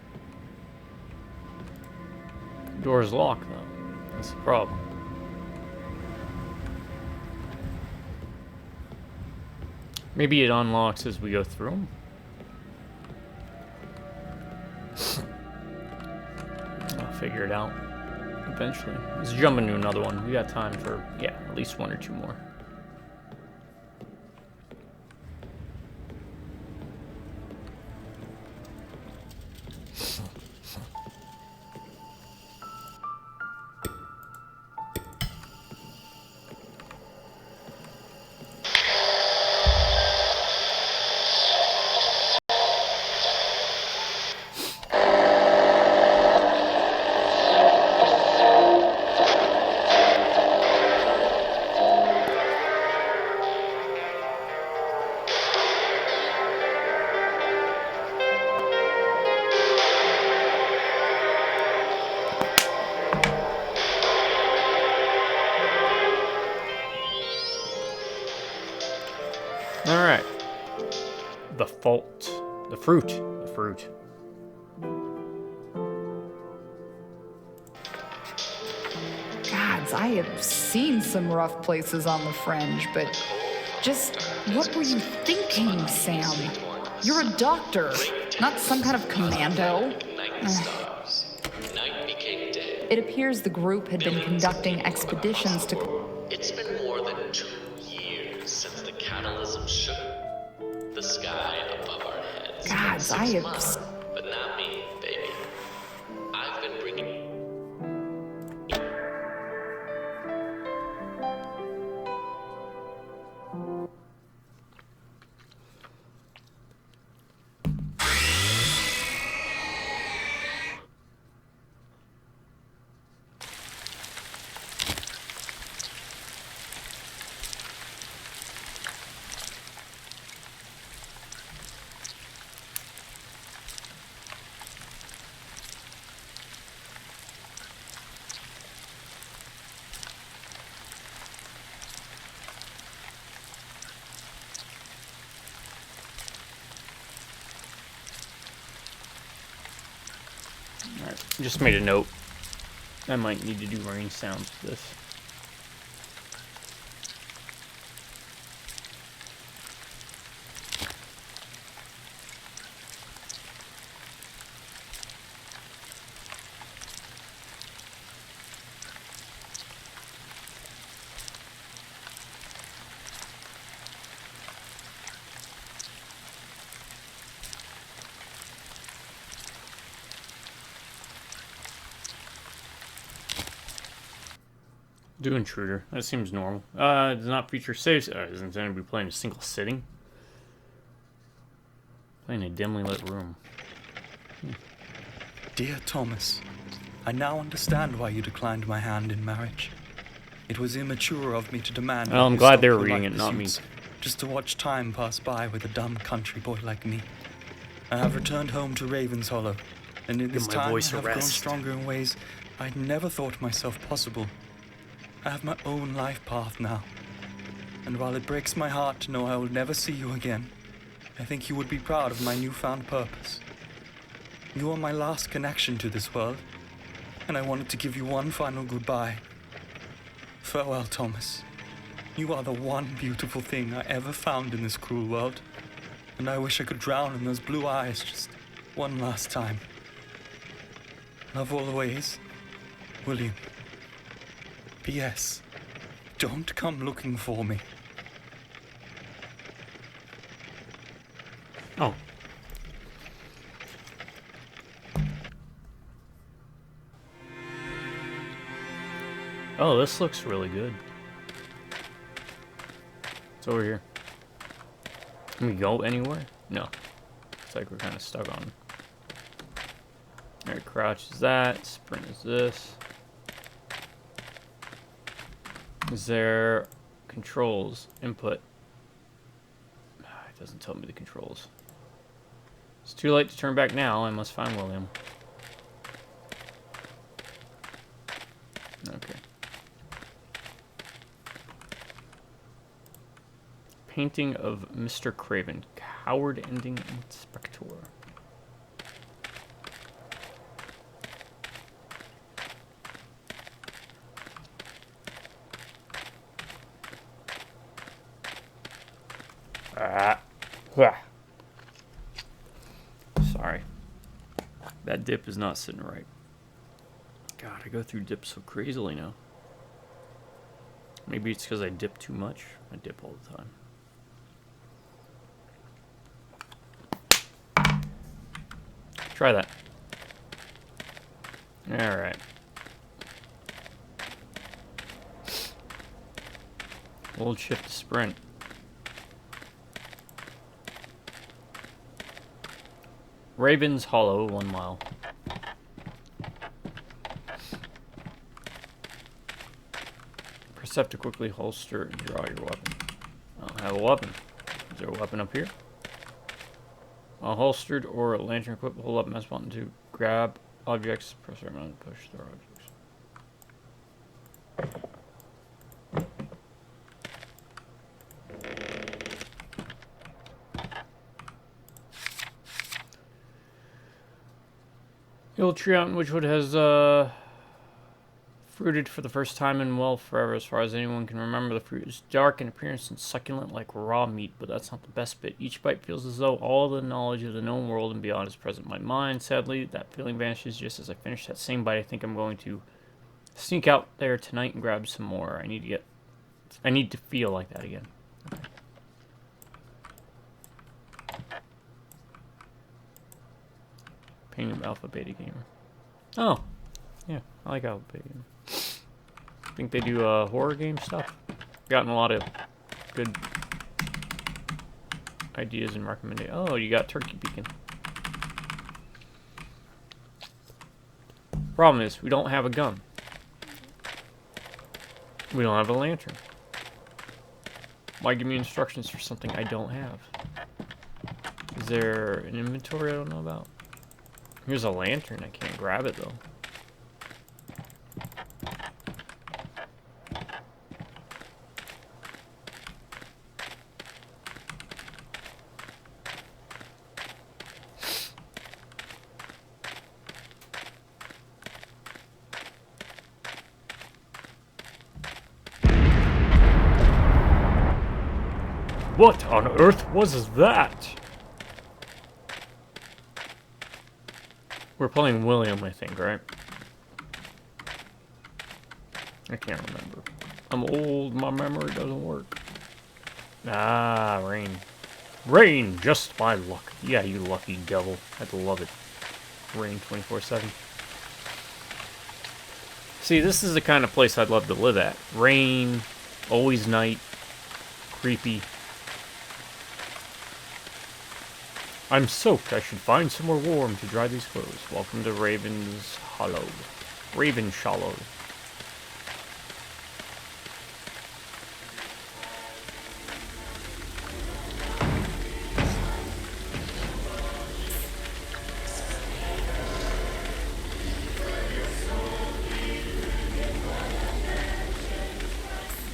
Door's locked, though. That's the problem. Maybe it unlocks as we go through them. I'll figure it out eventually. Let's jump into another one. We got time for, yeah, at least one or two more. Alright. The fault. The fruit. The fruit. Gods, I have seen some rough places on the fringe, but just what were you thinking, Sam? You're a doctor, not some kind of commando. Night became day. It appears the group had been conducting expeditions to... It's been more than 2 years since the catalysm shook the sky above our heads. Gods, I have... But not me, baby. I've been bringing... Alright, just made a note. I might need to do rain sounds for this. Do intruder. That seems normal. Does not feature saves. Isn't anybody playing a single sitting? Playing a dimly lit room. Dear Thomas, I now understand why you declined my hand in marriage. It was immature of me to demand. Well, I'm you glad stop they were your reading life it, not me. pursuits, just to watch time pass by with a dumb country boy like me. I have returned home to Raven's Hollow, and in this my time I voice have a grown rest. stronger in ways I'd never thought myself possible. I have my own life path now, and while it breaks my heart to know I will never see you again, I think you would be proud of my newfound purpose. You are my last connection to this world, and I wanted to give you one final goodbye. Farewell, Thomas. You are the one beautiful thing I ever found in this cruel world, and I wish I could drown in those blue eyes just one last time. Love always, William. P.S. Don't come looking for me. Oh. Oh, this looks really good. It's over here. Can we go anywhere? No. It's like we're kind of stuck on. Alright, crouch is that. Sprint is this. Is there controls? Input. It doesn't tell me the controls. It's too late to turn back now. I must find William. Okay. Painting of Mr. Craven. Coward ending inspector. Sorry. That dip is not sitting right. God, I go through dips so crazily now. Maybe it's because I dip too much. I dip all the time. Try that. Alright. Hold shift to sprint. Raven's Hollow, 1 mile. Press F to quickly holster and draw your weapon. I don't have a weapon. Is there a weapon up here? While holstered or lantern equipped, hold up mouse button to grab objects. Press R to push through objects. The old tree out in Witchwood has fruited for the first time in well forever, as far as anyone can remember. The fruit is dark in appearance and succulent like raw meat, but that's not the best bit. Each bite feels as though all the knowledge of the known world and beyond is present in my mind. Sadly, that feeling vanishes just as I finish that same bite. I think I'm going to sneak out there tonight and grab some more. I need to feel like that again. Okay. Painting of Alpha Beta Gamer. Oh, yeah, I like Alpha Beta Gamer. I think they do horror game stuff. Gotten a lot of good ideas and recommendations. Oh, you got Turkey Beacon. Problem is, we don't have a gun. We don't have a lantern. Why give me instructions for something I don't have? Is there an inventory I don't know about? Here's a lantern. I can't grab it, though. What on earth was that? We're playing William, I think, right? I can't remember. I'm old, my memory doesn't work. Ah, rain. Rain, just my luck. Yeah, you lucky devil. I'd love it. Rain 24/7. See, this is the kind of place I'd love to live at. Rain, always night, creepy. I'm soaked. I should find somewhere warm to dry these clothes. Welcome to Raven's Hollow. Raven Shallow.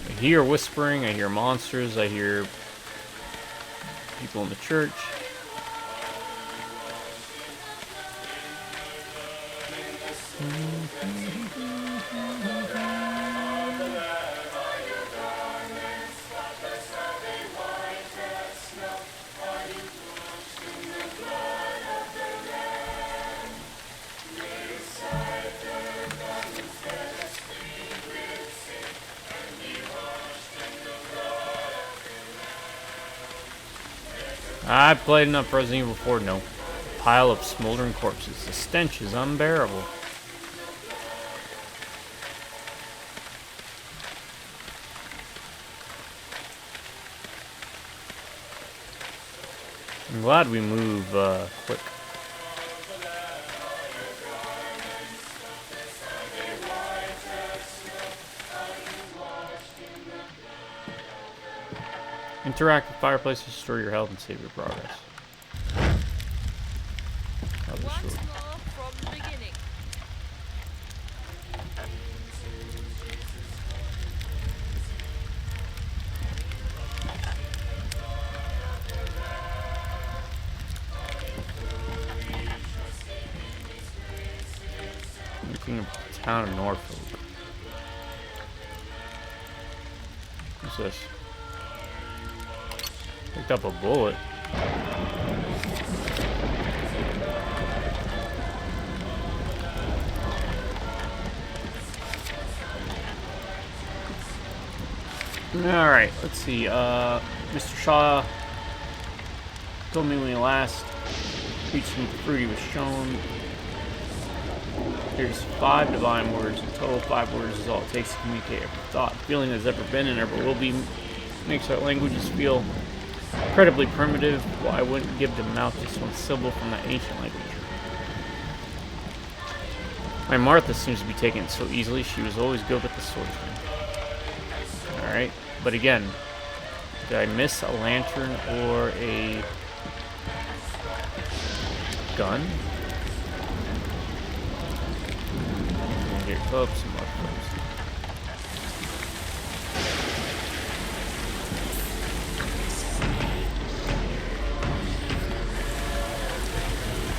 I hear whispering. I hear monsters. I hear people in the church. I've played enough Resident Evil 4, no. A pile of smoldering corpses. The stench is unbearable. I'm glad we move quick. Interact with fireplace to restore your health and save your progress. Once more from the beginning. Looking at the town of Norfolk. What's this? Picked up a bullet. Alright, let's see. Mr. Shaw told me when he last reached the fruit he was shown. There's 5 divine words. In total, 5 words is all it takes to communicate every thought, feeling that's ever been and ever will be. Makes our languages feel incredibly primitive. Well, I wouldn't give them out just one syllable from that ancient language. My Martha seems to be taking it so easily. She was always good with the sword thing. Alright, but again, did I miss a lantern or a gun? Here, fill up some mushrooms.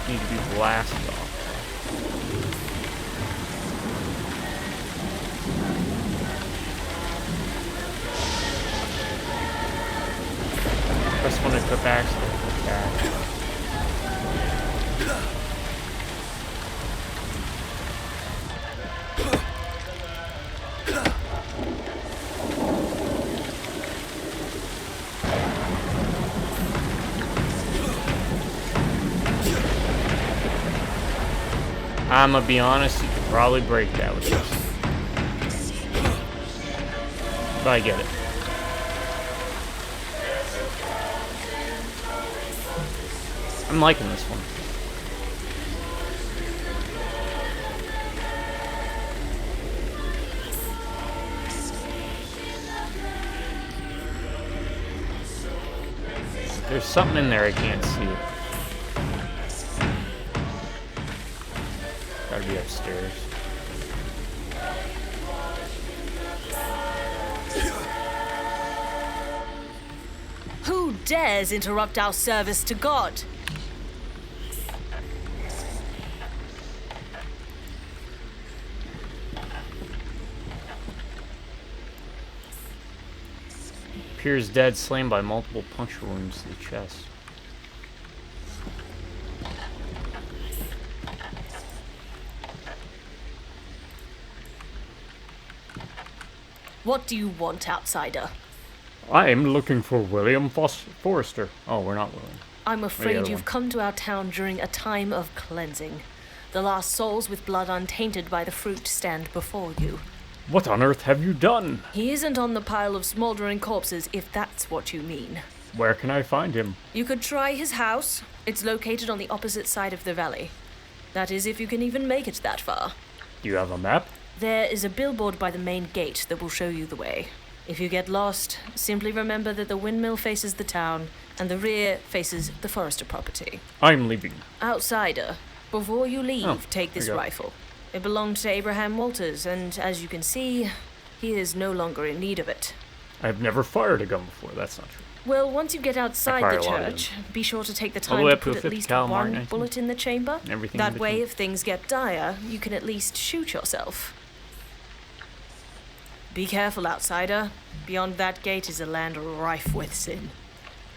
Need to be blasted off. Press one to equip action. I'm gonna be honest, you could probably break that with this. But I get it. I'm liking this one. There's something in there I can't see it. Gotta be upstairs. Who dares interrupt our service to God? Appears dead, slain by multiple puncture wounds to the chest. What do you want, outsider? I'm looking for William Forrester. Oh, we're not William. I'm the afraid other you've one? come to our town during a time of cleansing. The last souls with blood untainted by the fruit stand before you. What on earth have you done? He isn't on the pile of smoldering corpses, if that's what you mean. Where can I find him? You could try his house. It's located on the opposite side of the valley. That is, if you can even make it that far. Do you have a map? There is a billboard by the main gate that will show you the way. If you get lost, simply remember that the windmill faces the town, and the rear faces the Forrester property. I'm leaving. Outsider, before you leave, take there this you go. rifle. It belonged to Abraham Walters, and as you can see, he is no longer in need of it. I've never fired a gun before. That's not true. Well, once you get outside fired the a lot of church, be sure to take the All the time way to up to a put at 50 least cal Mark one 19. bullet in the chamber. Everything in That way, between. if things get dire, you can at least shoot yourself. Be careful, outsider. Beyond that gate is a land rife with sin.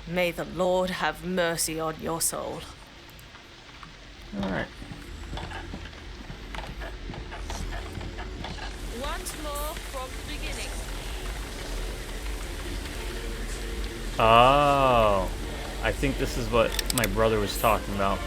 May the Lord have mercy on your soul. Alright. Once more from the beginning. Oh. I think this is what my brother was talking about.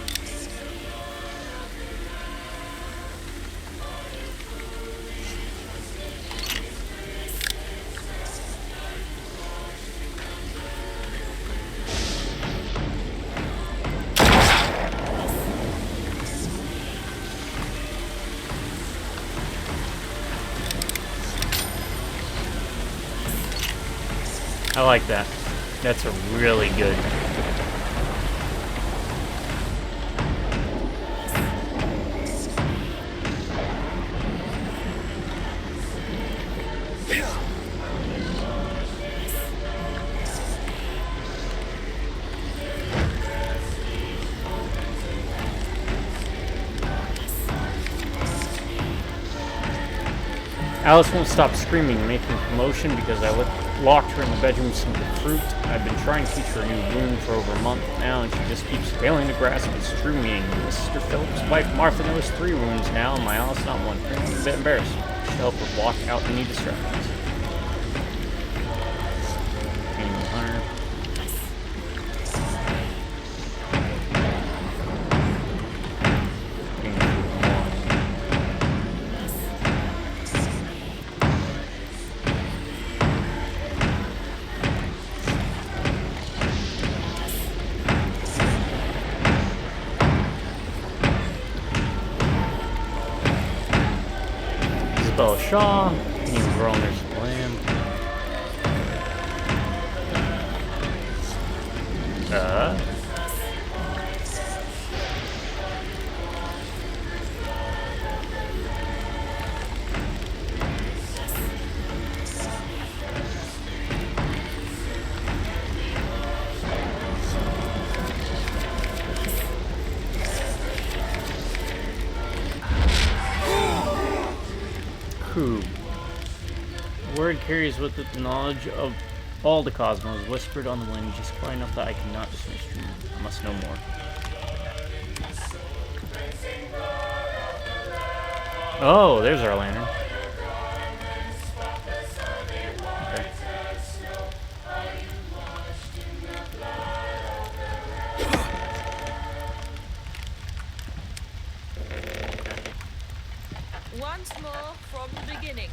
I like that. That's a really good. Alice won't stop screaming and making commotion because I locked her in the bedroom with some good fruit. I've been trying to teach her a new rune for over a month now, and she just keeps failing to grasp its true meaning. Mr. Phillips' wife Martha knows 3 runes now, and my Alice not one. I'm a bit embarrassed. I should help her block out any distractions. Animal hunter. Isabella Shaw, Indian Girl Nurse of the Lamb. Word carries with it the knowledge of all the cosmos, whispered on the wind, just quiet enough that I cannot dismiss truth. I must know more. Oh, there's our lantern. Okay. Once more from the beginning.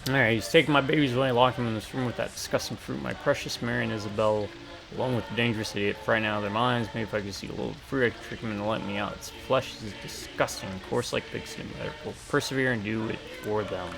Alright, he's taking my babies away, locked them in this room with that disgusting fruit. My precious Mary and Isabel, along with the dangerous idiot, frightened out of their minds. Maybe if I could see a little fruit, I could trick him into letting me out. Its flesh is disgusting, coarse like pigskin, but I will persevere and do it for them.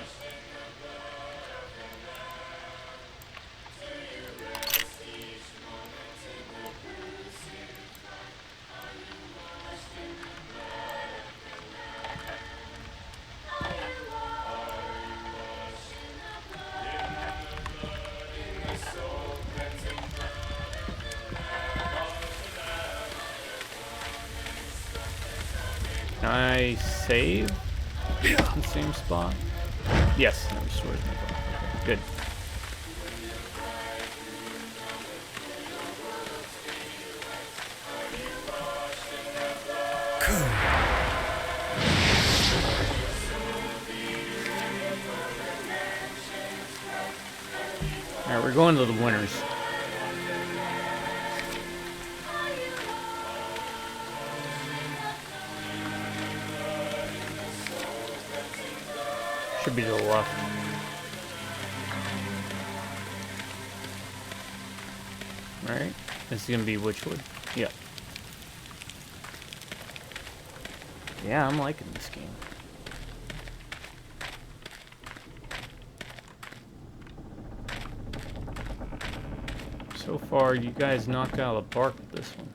Can I save in the same spot? Yes, that restores my bar. Okay, good. Alright, we're going to the winners. Should be to the left. Alright. This is gonna be Witchwood. Yep. Yeah, I'm liking this game. So far, you guys knocked out of the park with this one.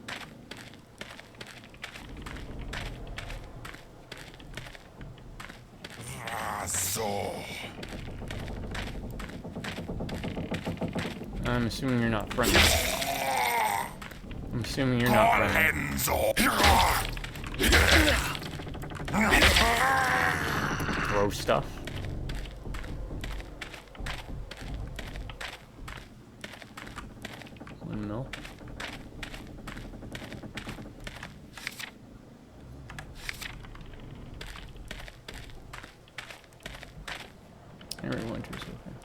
I'm assuming you're not friendly. I'm assuming you're not friendly. Throw stuff. Windmill. Henry Winters, okay.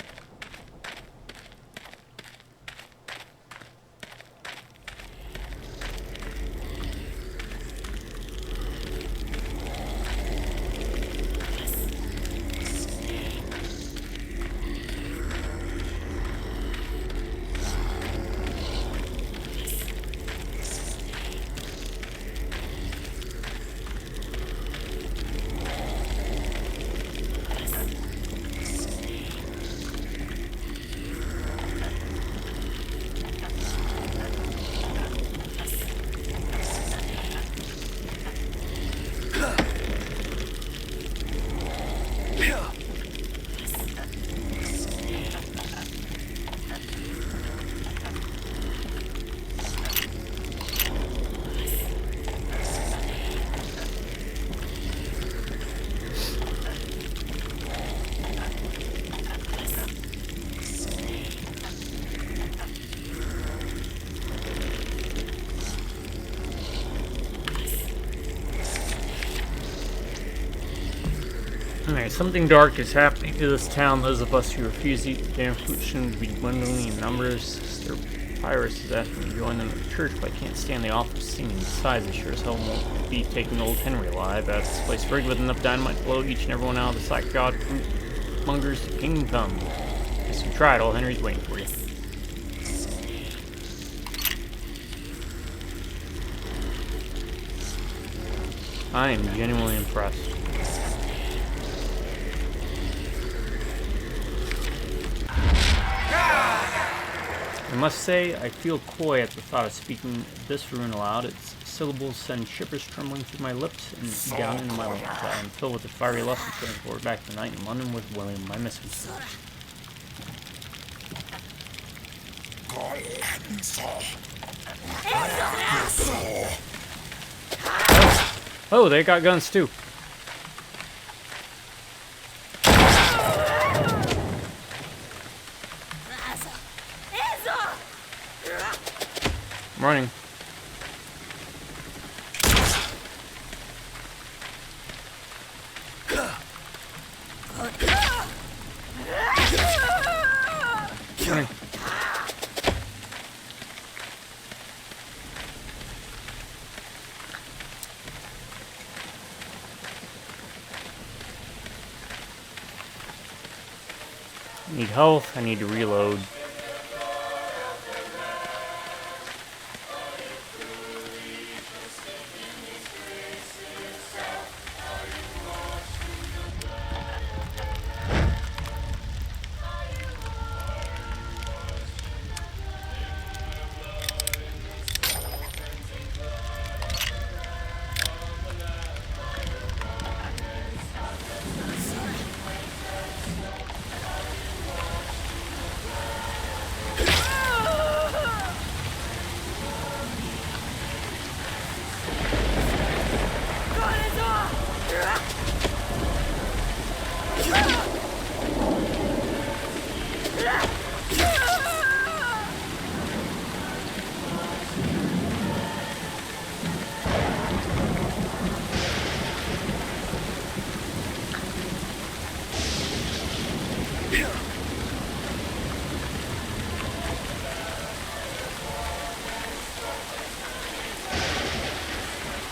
Alright, something dark is happening to this town. Those of us who refuse to eat the damn food shouldn't be dwindling in numbers. Their virus is asking me to join them at church, but I can't stand the office scene. Besides, I sure as hell won't be taking old Henry alive. That's this place rigged with enough dynamite to blow each and every one out of the psych god fruit mongers to kingdom come. Guess you tried, old Henry's waiting for you. I am genuinely impressed. I must say, I feel coy at the thought of speaking this rune aloud. Its syllables send shivers trembling through my lips and down into my lungs. I am filled with a fiery lust to transport back to the night in London with William, my missing son. Oh, they got guns too. I'm running. Running. I need health, I need to reload.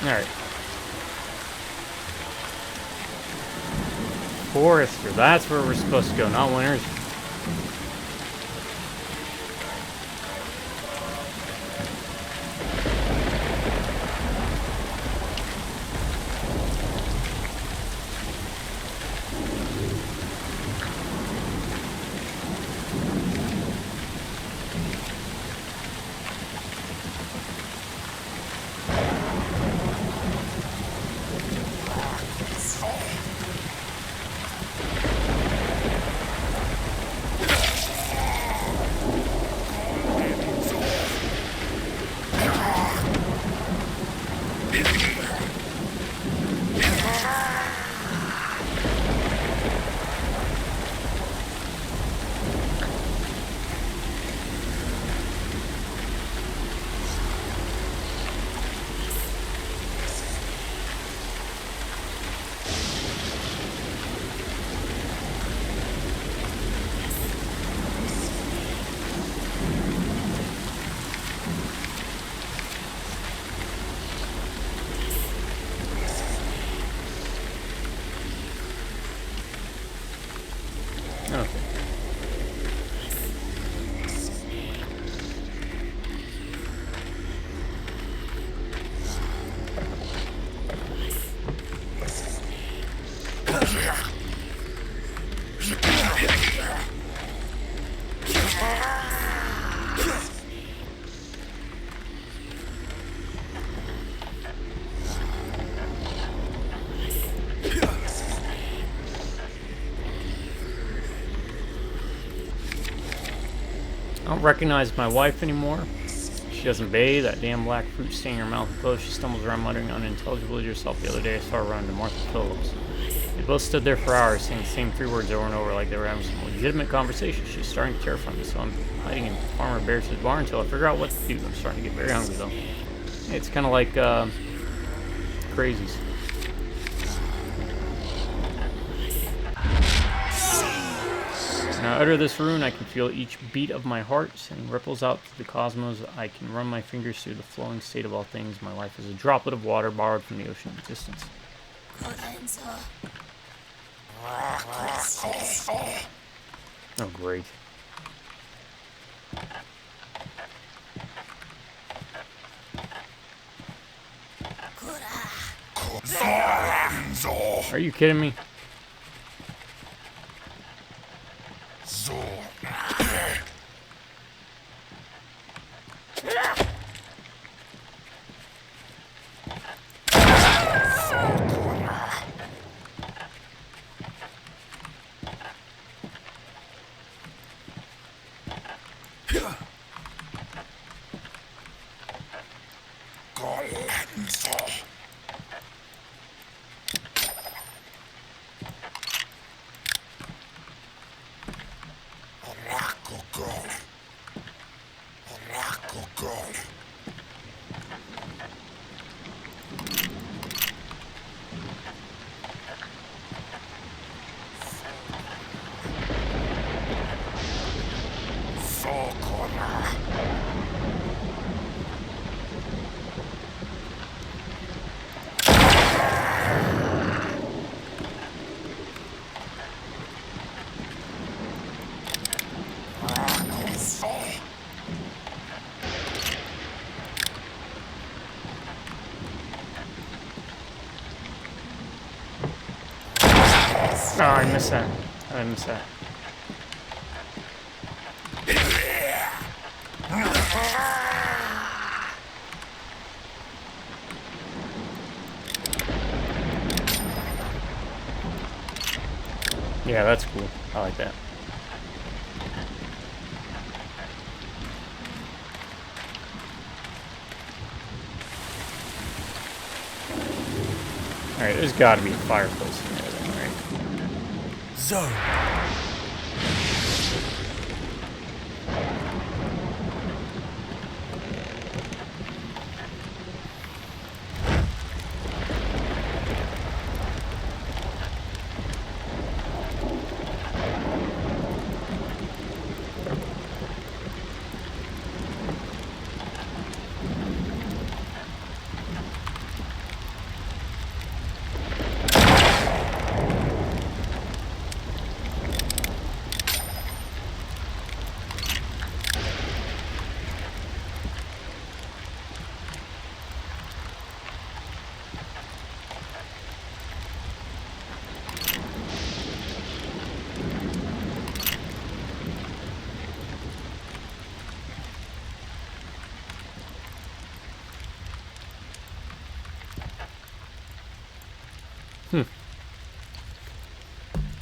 Alright. Forester, that's where we're supposed to go, not Winners. Okay. I don't recognize my wife anymore. She doesn't bathe. That damn black fruit staining her mouth closed. She stumbles around muttering unintelligibly to herself. The other day I saw her run to Martha Phillips. They both stood there for hours saying the same 3 words over and over like they were having some legitimate conversation. She's starting to terrify me, so I'm hiding in Farmer Bear's barn until I figure out what to do. I'm starting to get very hungry though. It's kind of like crazies. I utter this rune, I can feel each beat of my heart sending ripples out to the cosmos. I can run my fingers through the flowing state of all things. My life is a droplet of water borrowed from the ocean of existence. Oh, great. Are you kidding me? Oh, I missed that. I missed that. Yeah, that's cool. I like that. Alright, there's gotta be a fireplace in there then, right? Zo.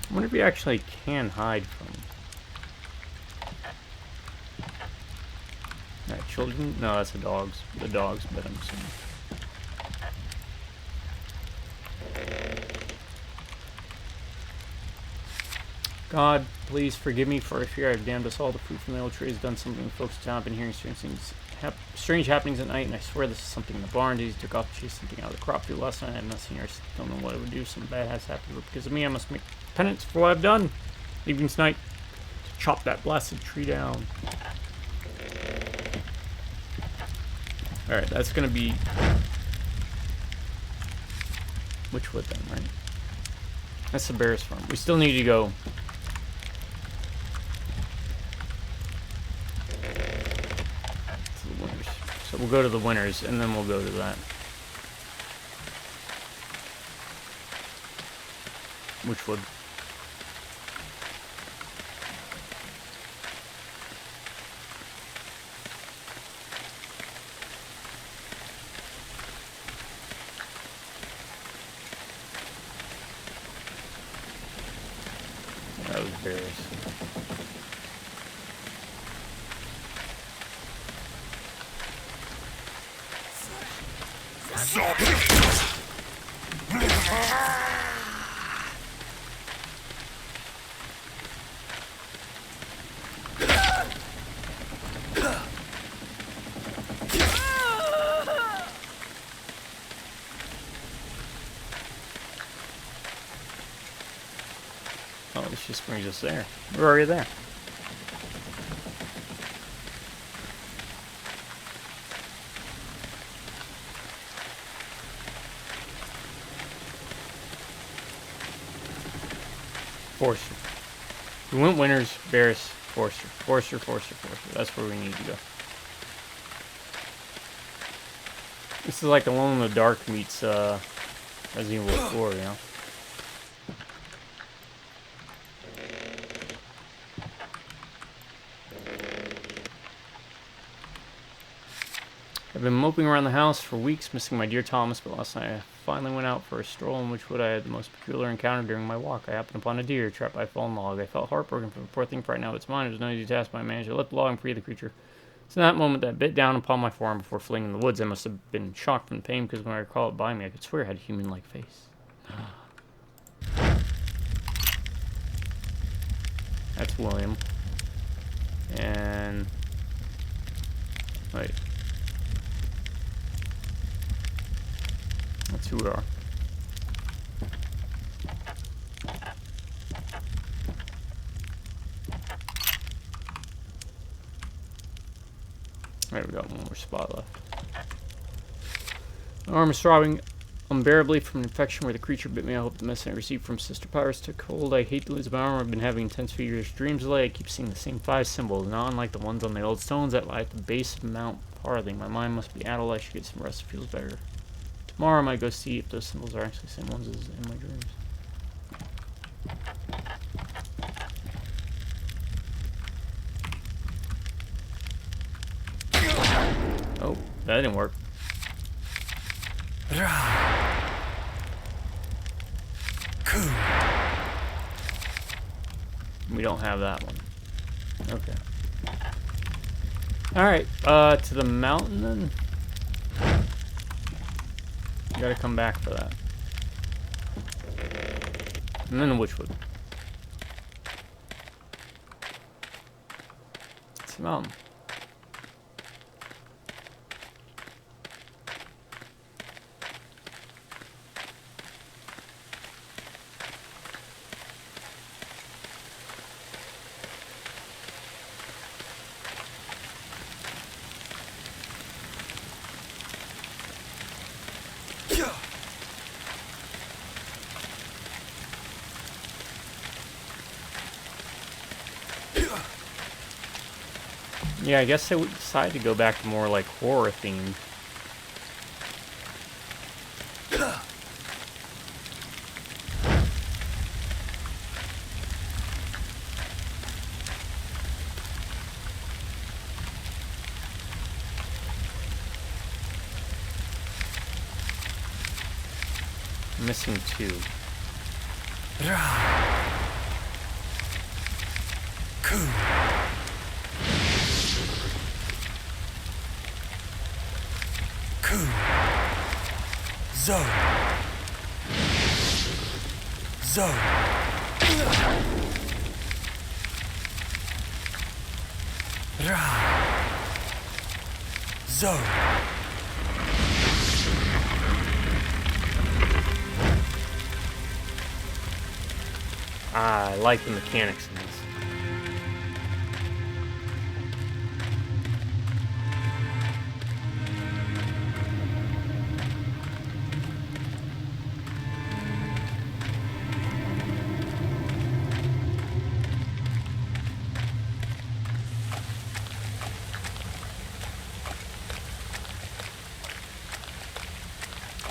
I wonder if you actually can hide from children. No, that's the dogs. The dogs, but I'm assuming. God, please forgive me, for I fear I've damned us all. The fruit from the old tree has done something. Folks in town have been hearing strange happenings at night, and I swear this is something in the barn. Daisy took off to chase something out of the crop field last night. I have not seen her. I don't know what it would do. Something bad has happened to her because of me. I must make penance for what I've done. Leaving tonight to chop that blasted tree down. Alright, that's gonna be... Which wood then, right? That's the bear's farm. We still need to go... to the winners. So we'll go to the winners, and then we'll go to that. Which wood? That was bears. Oh, Oh, this just brings us there. We're already there. Forster. We went Winters, Barris, Forster. Forster. That's where we need to go. This is like Alone in the Dark meets Resident Evil 4, you know? I've been moping around the house for weeks, missing my dear Thomas, but last night I finally went out for a stroll in which wood I had the most peculiar encounter during my walk. I happened upon a deer trapped by a fallen log. I felt heartbroken for the poor thing frightened out of its mind. It was no easy task, but I managed to let the log and free the creature. It's in that moment that I bit down upon my forearm before fleeing in the woods. I must have been shocked from the pain, because when I recall it by me, I could swear it had a human-like face. That's William. And... wait. That's who we are. There we go, one more spot left. My arm is throbbing unbearably from an infection where the creature bit me. I hope the medicine I received from Sister Pyrus took hold. I hate to lose my arm. I've been having intense feverish dreams lately. I keep seeing the same 5 symbols, not unlike the ones on the old stones that lie at the base of Mount Farthing. My mind must be addled. I should get some rest. It feels better. Tomorrow I might go see if those symbols are actually the same ones as in my dreams. Oh, that didn't work. We don't have that one. Okay. Alright, to the mountain then? You gotta come back for that. And then the Witchwood. It's the mountain. Yeah, I guess they would decide to go back to more like horror themed. Missing 2. I like the mechanics in this.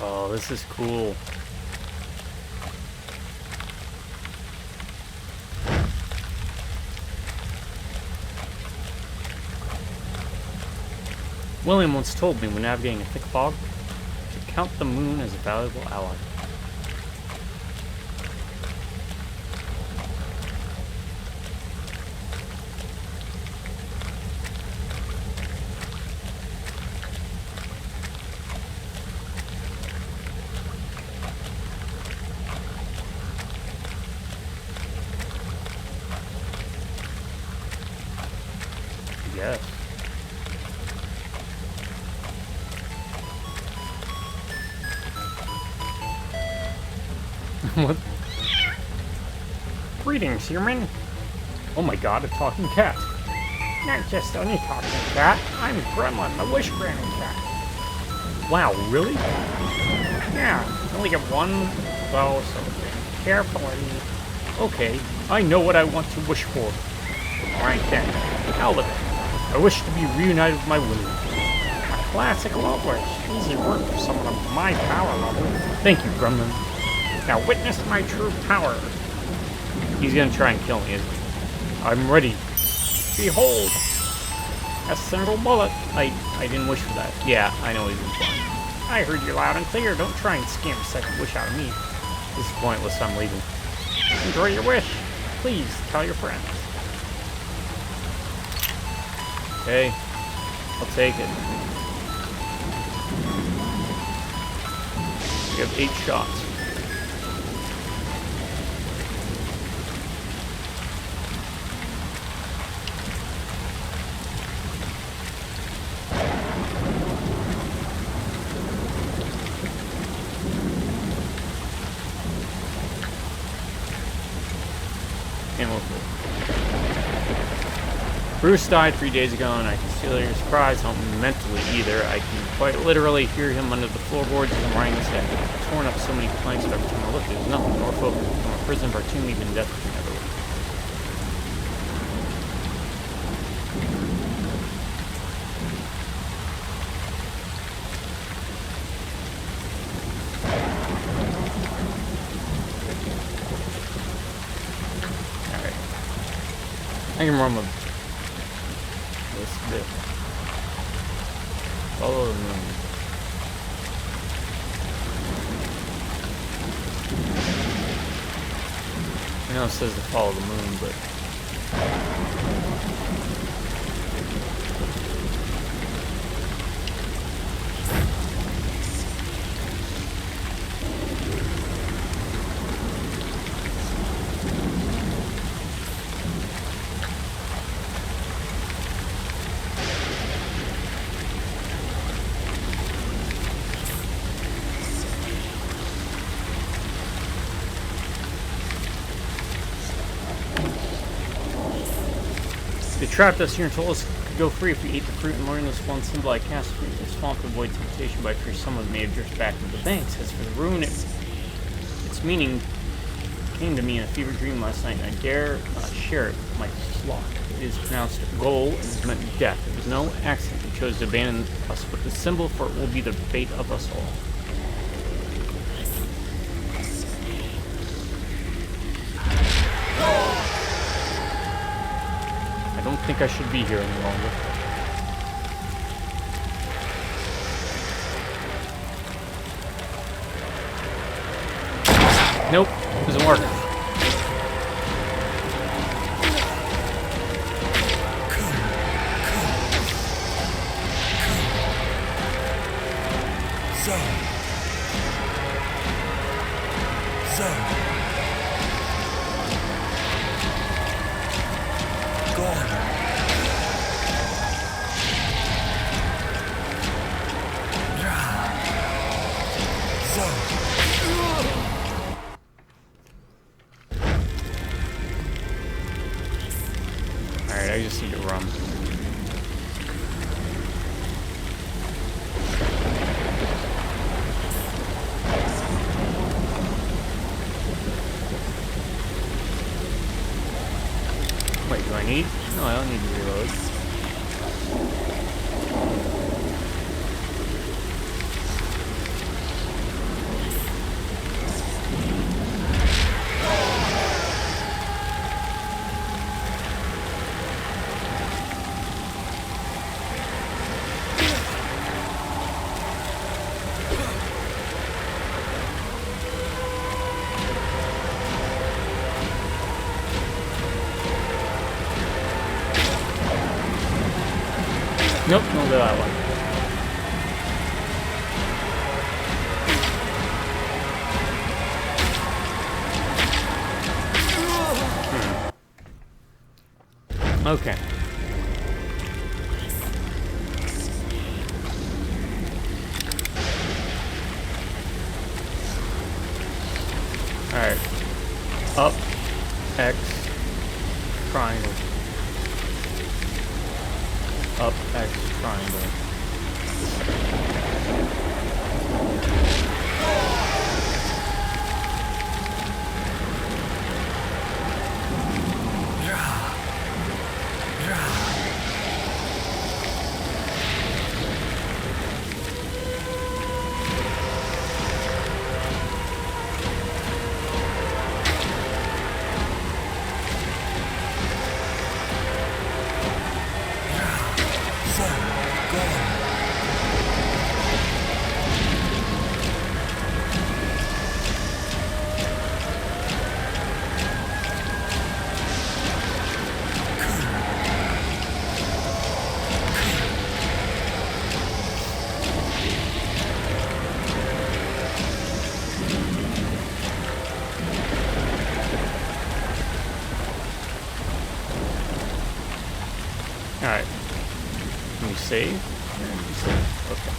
Oh, this is cool. William once told me when navigating a thick fog to count the moon as a valuable ally. Yes. What? Greetings, human. Oh my god, a talking cat. Not just any talking cat. I'm Gremlin, the wish-granting cat. Wow, really? Yeah, you only get one? Well, so carefully. Okay, I know what I want to wish for. Alright then, hell with it. I wish to be reunited with my Willie. A classic love wish. Easy work for someone of my power level. Thank you, Gremlin. Now witness my true power. He's gonna try and kill me, isn't he? I'm ready. Behold! A single bullet. I didn't wish for that. Yeah, I know he's implying. I heard you loud and clear. Don't try and scam a second wish out of me. This is pointless. I'm leaving. Enjoy your wish. Please tell your friends. Okay. I'll take it. We have 8 shots. Bruce died 3 days ago, and I can still hear his cries, not mentally either. I can quite literally hear him under the floorboards as I'm writing this head. I've torn up so many planks every time I look. There's nothing more focused. I'm a prison of our tomb, even death can never leave. Alright. I can run with this bit. Follow the moon. I know it says to follow the moon, but they trapped us here and told us we could go free if we ate the fruit and learned this one symbol I cast from the swamp to avoid temptation by fear someone may have drifted back into the banks. As for the rune, its meaning came to me in a fever dream last night, and I dare not share it with my flock. It is pronounced goal and is meant death. It was no accident we chose to abandon us, but the symbol for it will be the fate of us all. I don't think I should be here any longer. Nope, doesn't work. Alright, I just need to run. Wait, do I need? No, I don't need to reload. Nope, don't go that way. Okay. Alright. Up. X, triangle. Up, X, triangle. Alright. Can we save? Okay.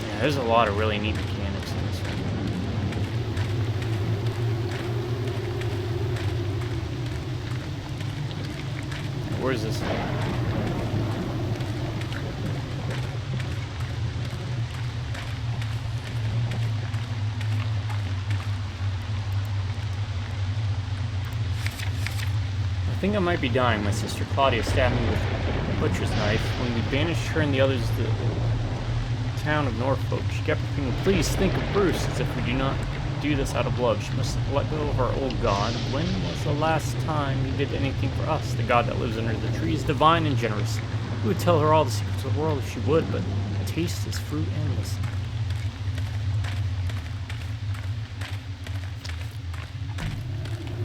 Yeah, there's a lot of really neat mechanics in this one. Where's this at? I think I might be dying. My sister Claudia stabbed me with a butcher's knife. When we banished her and the others to the town of Norfolk, she kept repeating, "Please think of Bruce," as if we do not do this out of love. She must let go of our old god. When was the last time he did anything for us? The god that lives under the trees, divine and generous. We would tell her all the secrets of the world if she would, but taste his fruit and listen.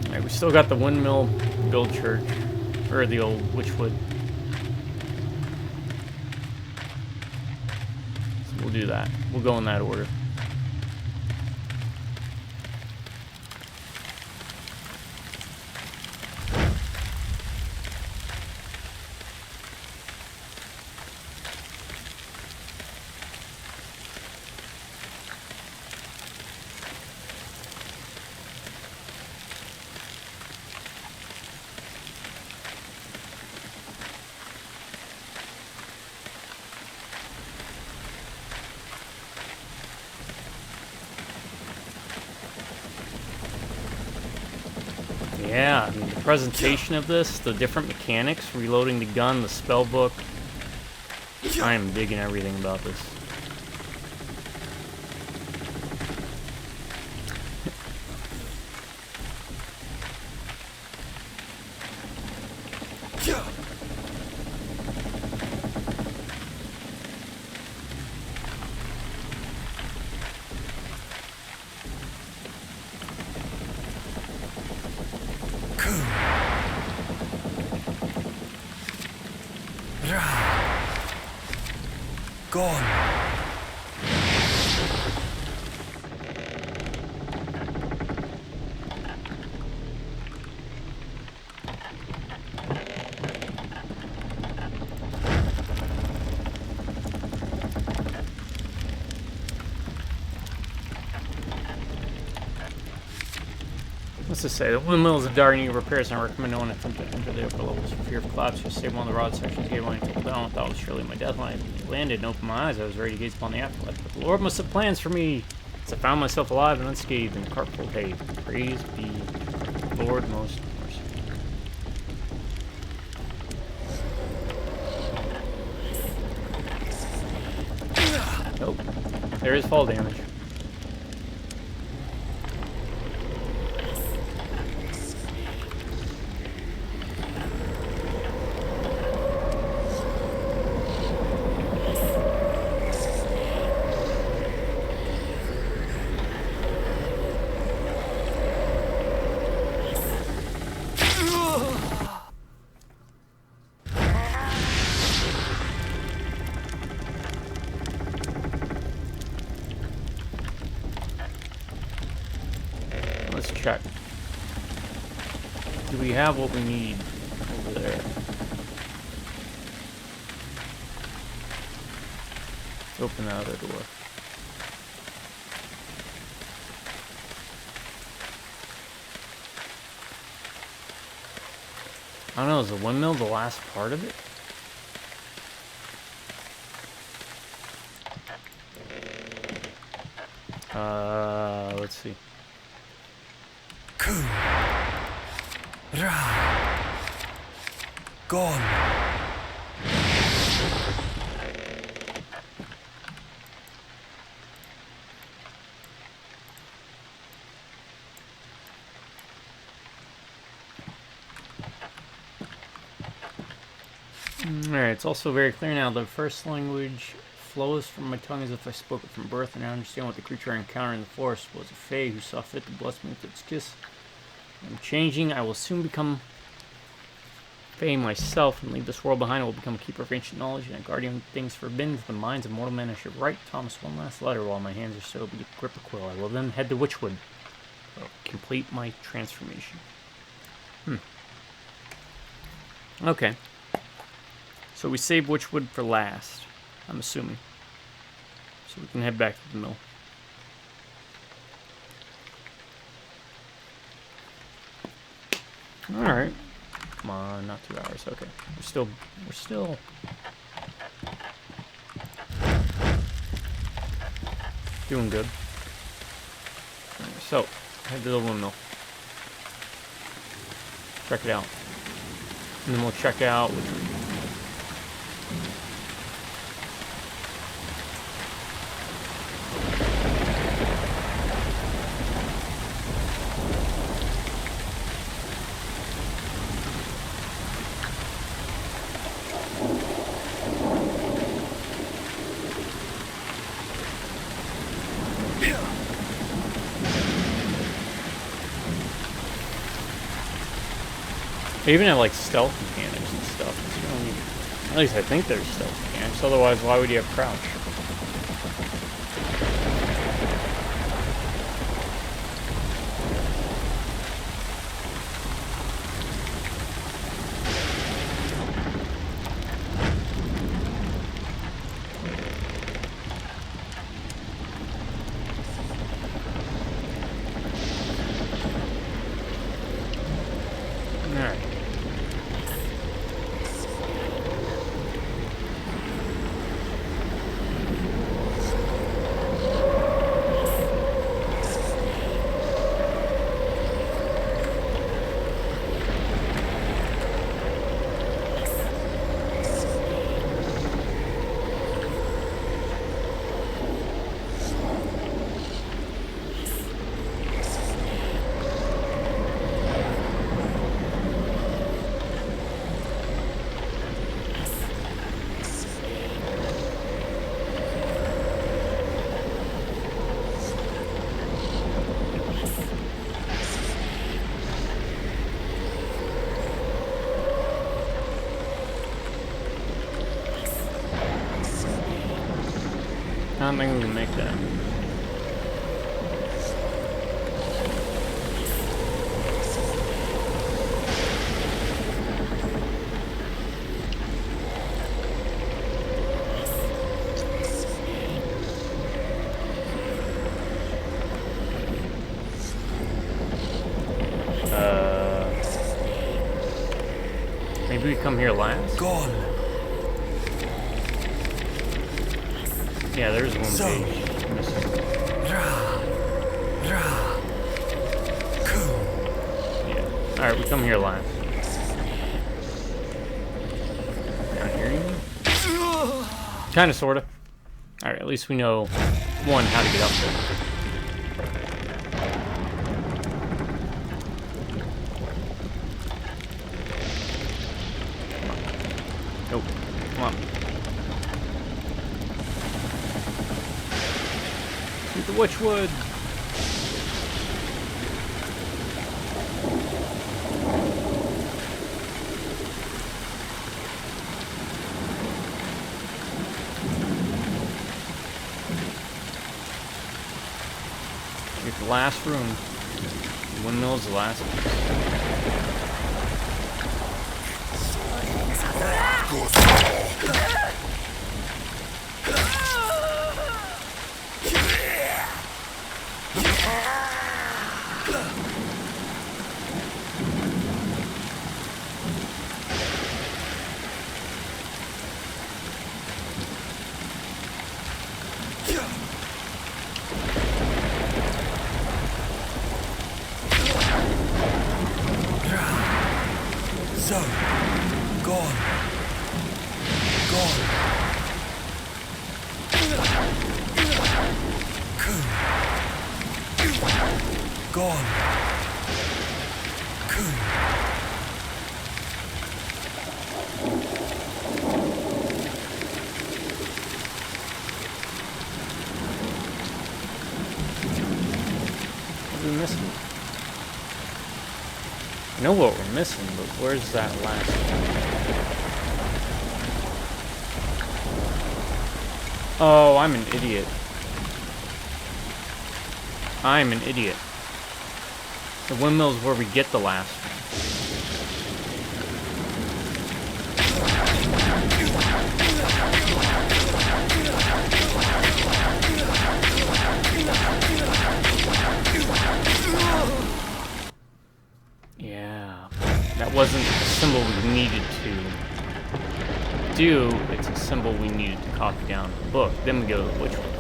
Alright, we still got the windmill build church, or the old Witchwood. So we'll do that. We'll go in that order. Yeah, I mean, the presentation of this, the different mechanics, reloading the gun, the spell book. I am digging everything about this. Gone. What's this say? The windmill is a dire need of repairs, and I recommend no one attempt to enter the upper levels for fear of collapse. Just save one of the rod sections, gave one until down. That was surely my death. When I landed and opened my eyes, I was ready to gaze upon the afterlife. But the Lord must have plans for me, as I found myself alive and unscathed in a cart full of hay. Praise be the Lord most merciful. Nope. There is fall damage. Let's check. Do we have what we need over there? Open that other door. I don't know, is the windmill the last part of it? Let's see. Gone. Alright, it's also very clear now. The first language flows from my tongue as if I spoke it from birth, and I understand what the creature I encountered in the forest was. A fae who saw fit to bless me with its kiss. I'm changing. I will soon become fae myself and leave this world behind. I will become a keeper of ancient knowledge and a guardian of things forbidden to the minds of mortal men. I should write Thomas one last letter while my hands are still able to grip a quill. I will then head to Witchwood. I'll complete my transformation. Okay. So we save Witchwood for last, I'm assuming. So we can head back to the mill. Alright. Come on, not 2 hours. Okay. We're still doing good. Alright, so, head to the windmill. Check it out. And then we'll check out Witchwood. They even have like stealth mechanics and stuff. You don't need, at least I think there's stealth mechanics. Otherwise, why would you have crouch? Alright. I don't think we can make that. Maybe we come here last? Gone. Yeah, there's one page. Yeah. Alright, we come here last. Down here, you mean? Kinda, sorta. Alright, at least we know, one, how to get up there. Oh, come on. The Witchwood. Here's the last room. The windmill's the last piece. Zone. Gone. Gone. Coon. Gone. Coon. What are we missing? I know what we're missing, but where's that last one? Oh, I'm an idiot. I'm an idiot. The windmill's where we get the last one. Yeah, that wasn't a symbol we needed to do. It's a symbol we needed to copy down the book. Then we go to which one?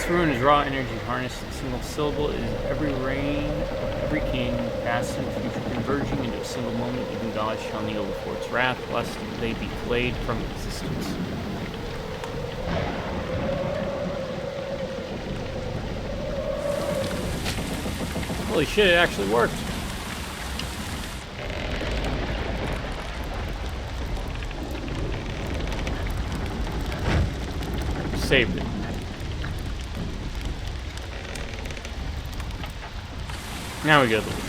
Rune is raw energy harnessed. A single syllable is every reign of every king, past and future, converging into a single moment. Even God shall kneel before its wrath, lest they be flayed from existence. Holy shit, it actually worked. Saved it. Now we go to the woodwork.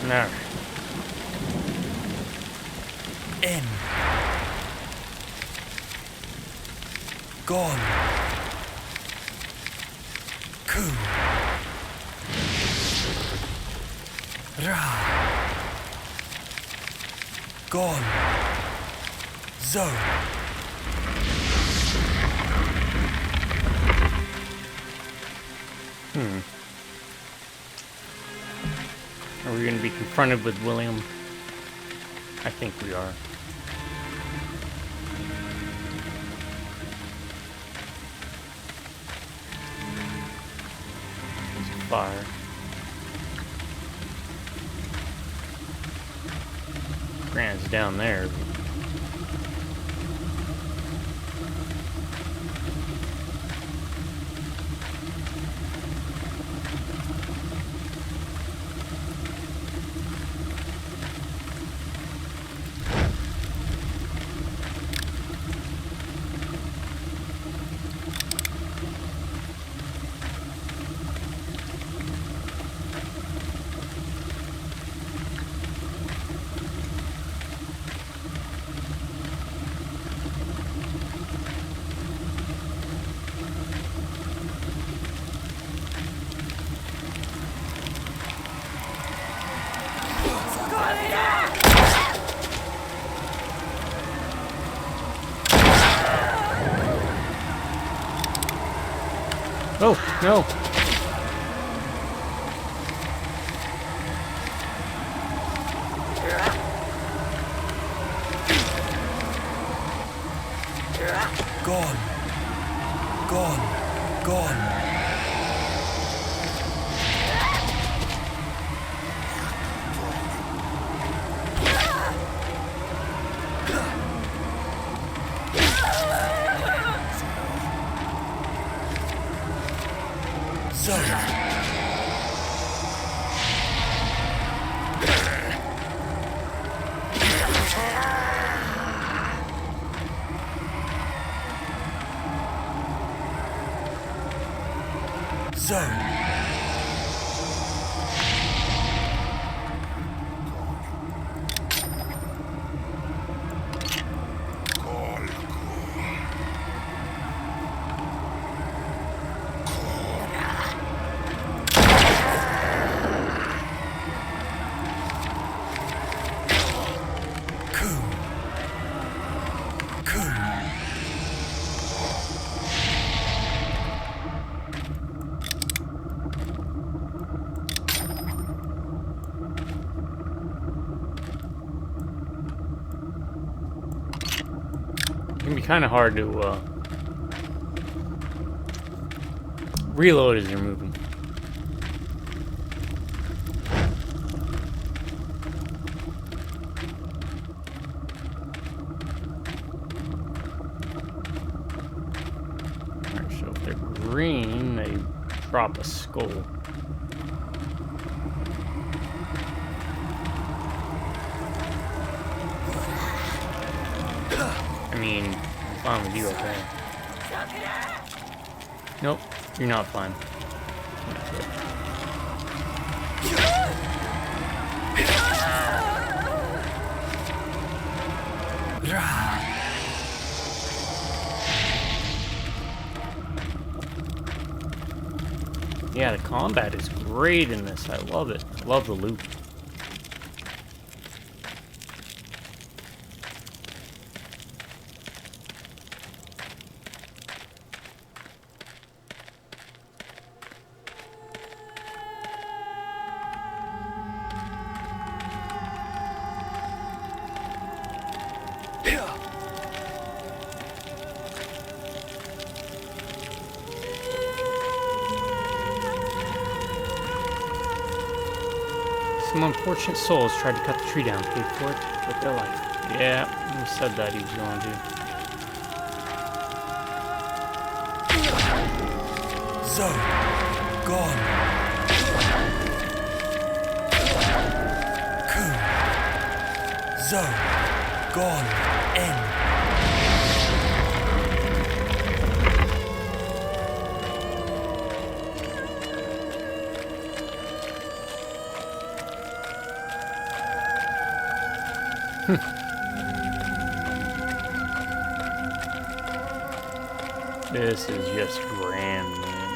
No. In. Gone. Ku. Ra. Gone. Zo. Are we going to be confronted with William? I think we are. There's a fire. Granite's down there. Oh, no. Gone. Gone. Gone. It can be kind of hard to reload as you're moving. Alright, so if they're green, they drop a skull. I mean, I'm fine with you, okay? Nope, you're not fine. That's it. Yeah, the combat is great in this. I love it. I love the loot. Some unfortunate souls tried to cut the tree down, paid for it with their life. Yeah, he said that he was going to. Zone. Gone. Coon. Zone. Gone. End. This is just grand, man.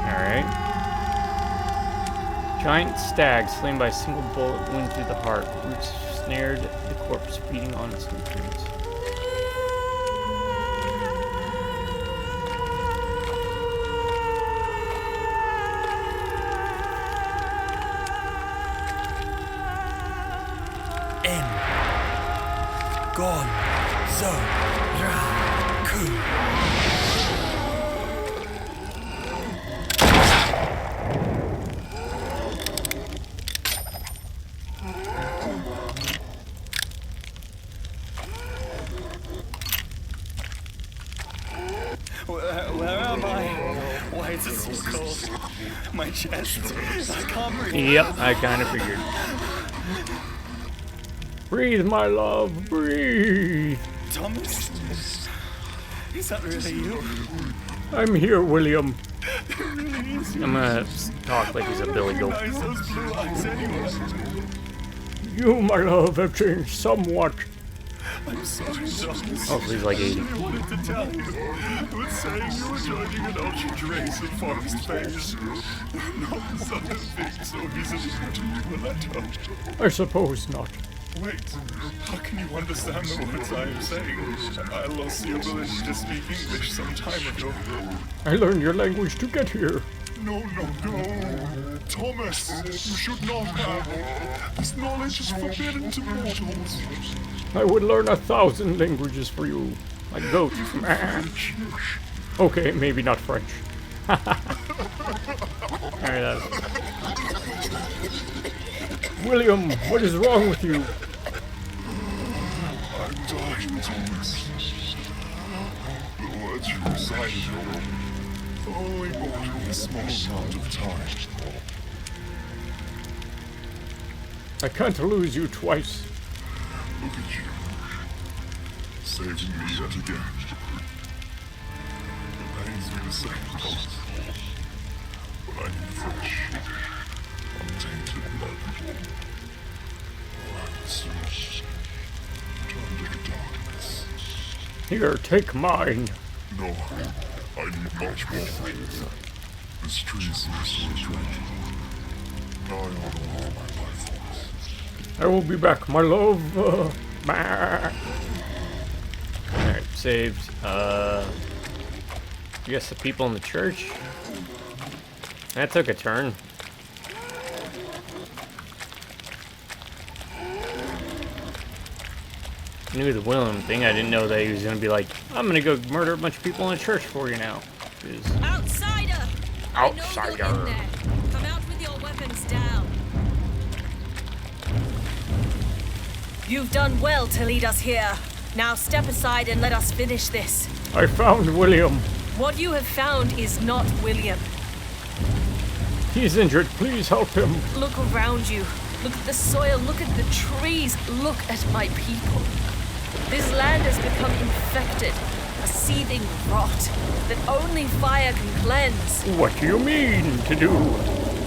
Alright. Giant stag slain by a single bullet wound through the heart. Roots snared the corpse, feeding on its nutrients. Gone. Zone. Ra. Coon. Where am I? Why is it so cold? My chest. I can't breathe. Yep, I kind of figured. Breathe, my love, breathe. Thomas? Is that really you? I'm here, William. I'm gonna talk like he's a billy goat. Those blue eyes anyway. You, my love, have changed somewhat. I'm sorry, Thomas. Oh, he's like 80. I wanted to tell you, but saying you were joining an ultra-race of forest phase. Not something so easily to do a letter. I suppose not. Wait, how can you understand the words I am saying? I lost the ability to speak English some time ago. I learned your language to get here. No. Thomas, you should not have. This knowledge is forbidden to mortals. I would learn 1,000 languages for you. Like goat. Okay, maybe not French. Alright, William, what is wrong with you? I'm dying, Thomas. The words you recited only bought me a small amount of time. I can't lose you twice. Look at you. Saving me yet again. It pains me to say, Thomas, but I need fresh, untainted blood. I will soon turn to the darkness. Here, take mine. No, I need much more. This tree seems so attractive. Now I honor all my life forms. I will be back, my love. Alright, saved. I guess the people in the church. That took a turn. I knew the William thing. I didn't know that he was gonna be like, I'm gonna go murder a bunch of people in a church for you now. Outsider! Outsider. I know you're in there. Come out with your weapons down. You've done well to lead us here. Now step aside and let us finish this. I found William. What you have found is not William. He's injured. Please help him. Look around you. Look at the soil. Look at the trees. Look at my people. This land has become infected. A seething rot that only fire can cleanse. What do you mean to do?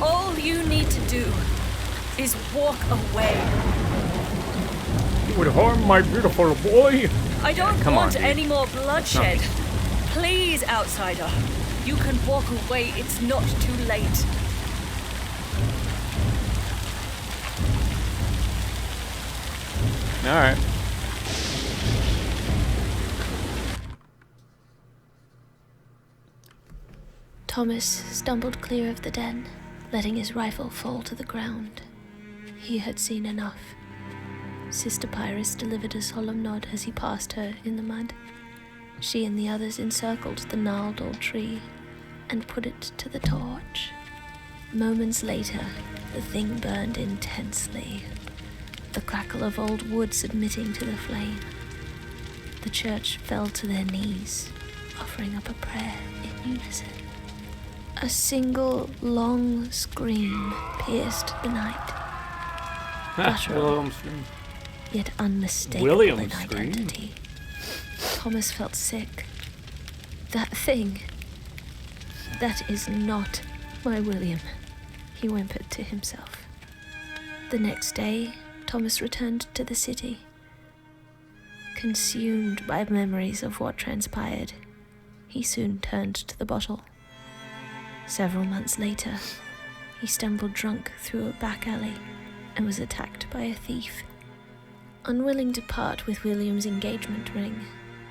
All you need to do is walk away. You would harm my beautiful boy? I don't Come want on, any more bloodshed. Please, outsider. You can walk away. It's not too late. Alright. Thomas stumbled clear of the den, letting his rifle fall to the ground. He had seen enough. Sister Pyrrhus delivered a solemn nod as he passed her in the mud. She and the others encircled the gnarled old tree and put it to the torch. Moments later, the thing burned intensely, the crackle of old wood submitting to the flame. The church fell to their knees, offering up a prayer in unison. A single long scream pierced the night. Guttural, yet unmistakable in identity. Thomas felt sick. That thing. That is not my William, he whimpered to himself. The next day, Thomas returned to the city. Consumed by memories of what transpired, he soon turned to the bottle. Several months later, he stumbled drunk through a back alley and was attacked by a thief. Unwilling to part with William's engagement ring,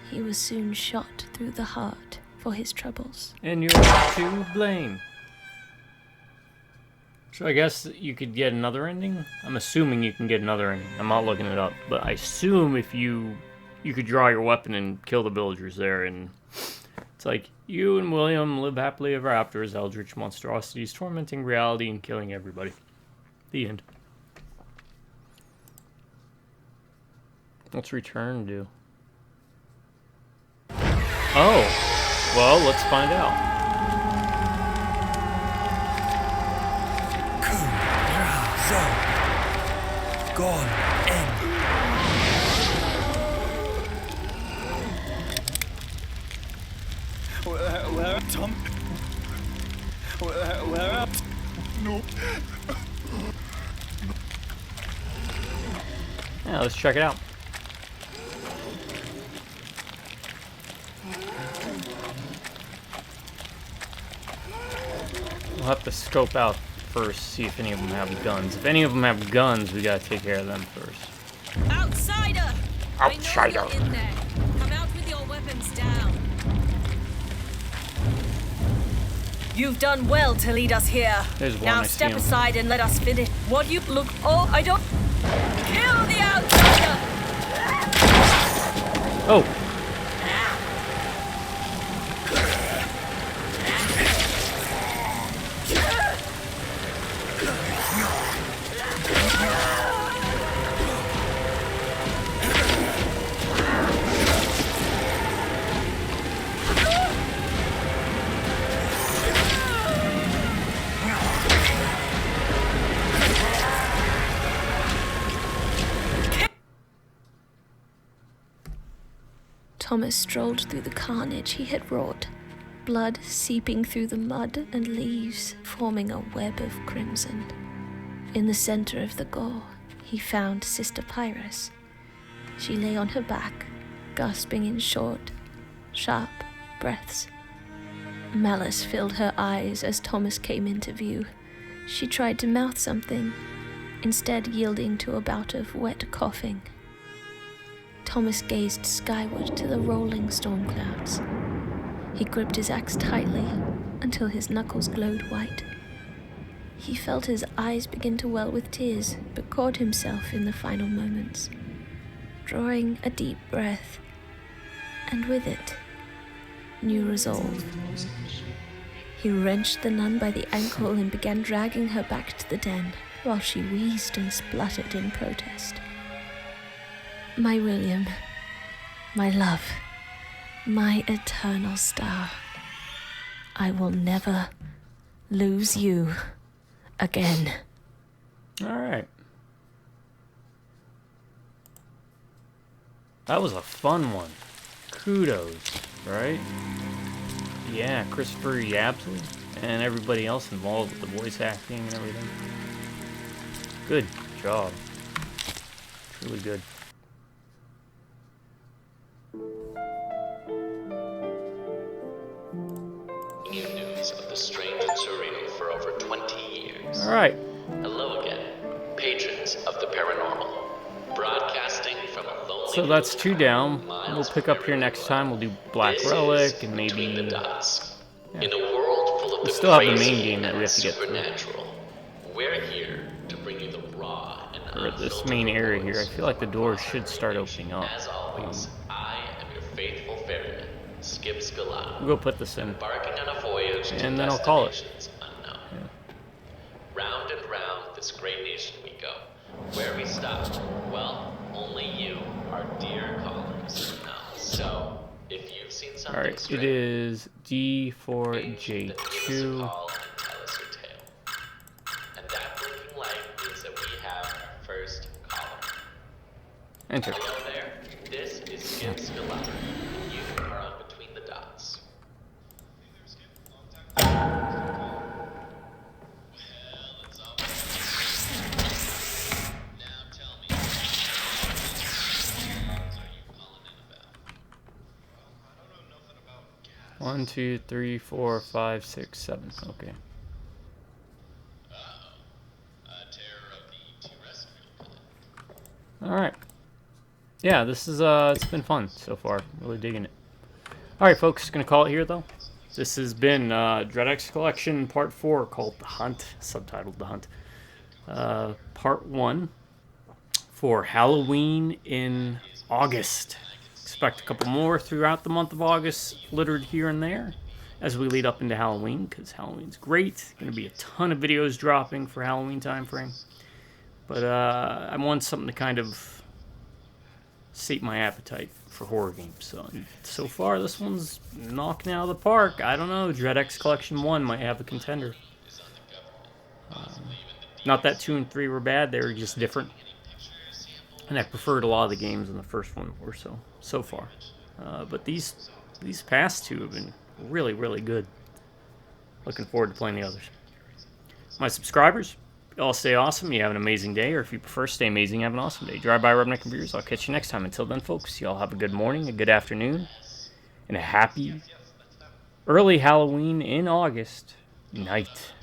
he was soon shot through the heart for his troubles. And you're to blame. So I guess you could get another ending? I'm assuming you can get another ending. I'm not looking it up, but I assume if you could draw your weapon and kill the villagers there, and it's like, you and William live happily ever after as eldritch monstrosities, tormenting reality and killing everybody. The end. What's return do? Oh, well, let's find out. Gone. End. Where Tom? Where up? No. Yeah, let's check it out. We'll have to scope out first, see if any of them have guns. If any of them have guns, we gotta take care of them first. Outsider! Outsider! I know you're in there. Come out with your weapons down. You've done well to lead us here. There's one, now I see step him. aside and let us finish. What you look? Oh, I don't. Kill the outsider! Oh! Thomas strolled through the carnage he had wrought, blood seeping through the mud and leaves, forming a web of crimson. In the center of the gore, he found Sister Pyrrhus. She lay on her back, gasping in short, sharp breaths. Malice filled her eyes as Thomas came into view. She tried to mouth something, instead yielding to a bout of wet coughing. Thomas gazed skyward to the rolling storm clouds. He gripped his axe tightly until his knuckles glowed white. He felt his eyes begin to well with tears, but caught himself in the final moments, drawing a deep breath, and with it, new resolve. He wrenched the nun by the ankle and began dragging her back to the den, while she wheezed and spluttered in protest. My William, my love, my eternal star, I will never lose you again. Alright. That was a fun one. Kudos, right? Yeah, Christopher Yapsley and everybody else involved with the voice acting and everything. Good job. Really good. New news of the strange and surreal for over 20 years. Alright. Hello again, patrons of the paranormal. Broadcasting from a lonely... So that's 2 down. We'll pick up here next time. We'll do Black Relic and maybe... Between the Dots. Yeah. In a world full of We the still have the crazy main game that we have to get through. supernatural, we're here to bring you the raw and Or this unfiltered main area here. I reports feel like the doors from should start opening up. As always, I am your faithful ferryman, Skip Scalata. We'll go put this in. Embarking on a voyage to And then I'll call it. destinations unknown. Round and round this great nation we go. Where we stop, well, only you, our dear callers, know. So, if you've seen something Alright, strange, it is then give us a D4J2. call and tell us your tale. And that blinking light means that we have our first caller. Enter. Hello there, this is Skip Scalata, and you are on Between the Dots. One, 2, 3, 4, 5, 6, 7. Okay. Alright. Yeah, this is, it's been fun so far. Really digging it. Alright, folks. Gonna call it here, though. This has been, DreadX Collection Part 4, called The Hunt. Subtitled The Hunt. Part 1 for Halloween in August. Expect a couple more throughout the month of August, littered here and there as we lead up into Halloween, because Halloween's great. Going to be a ton of videos dropping for Halloween time frame. But I want something to kind of sate my appetite for horror games. So far, this one's knocking out of the park. I don't know. DreadX Collection 1 might have a contender. Not that 2 and 3 were bad. They were just different. And I preferred a lot of the games in the first one or so far. But these past 2 have been really, really good. Looking forward to playing the others. My subscribers, y'all stay awesome. You have an amazing day, or if you prefer, stay amazing. Have an awesome day. Drive by Rubneck Computers. I'll catch you next time. Until then, folks, y'all have a good morning, a good afternoon, and a happy early Halloween in August. Night.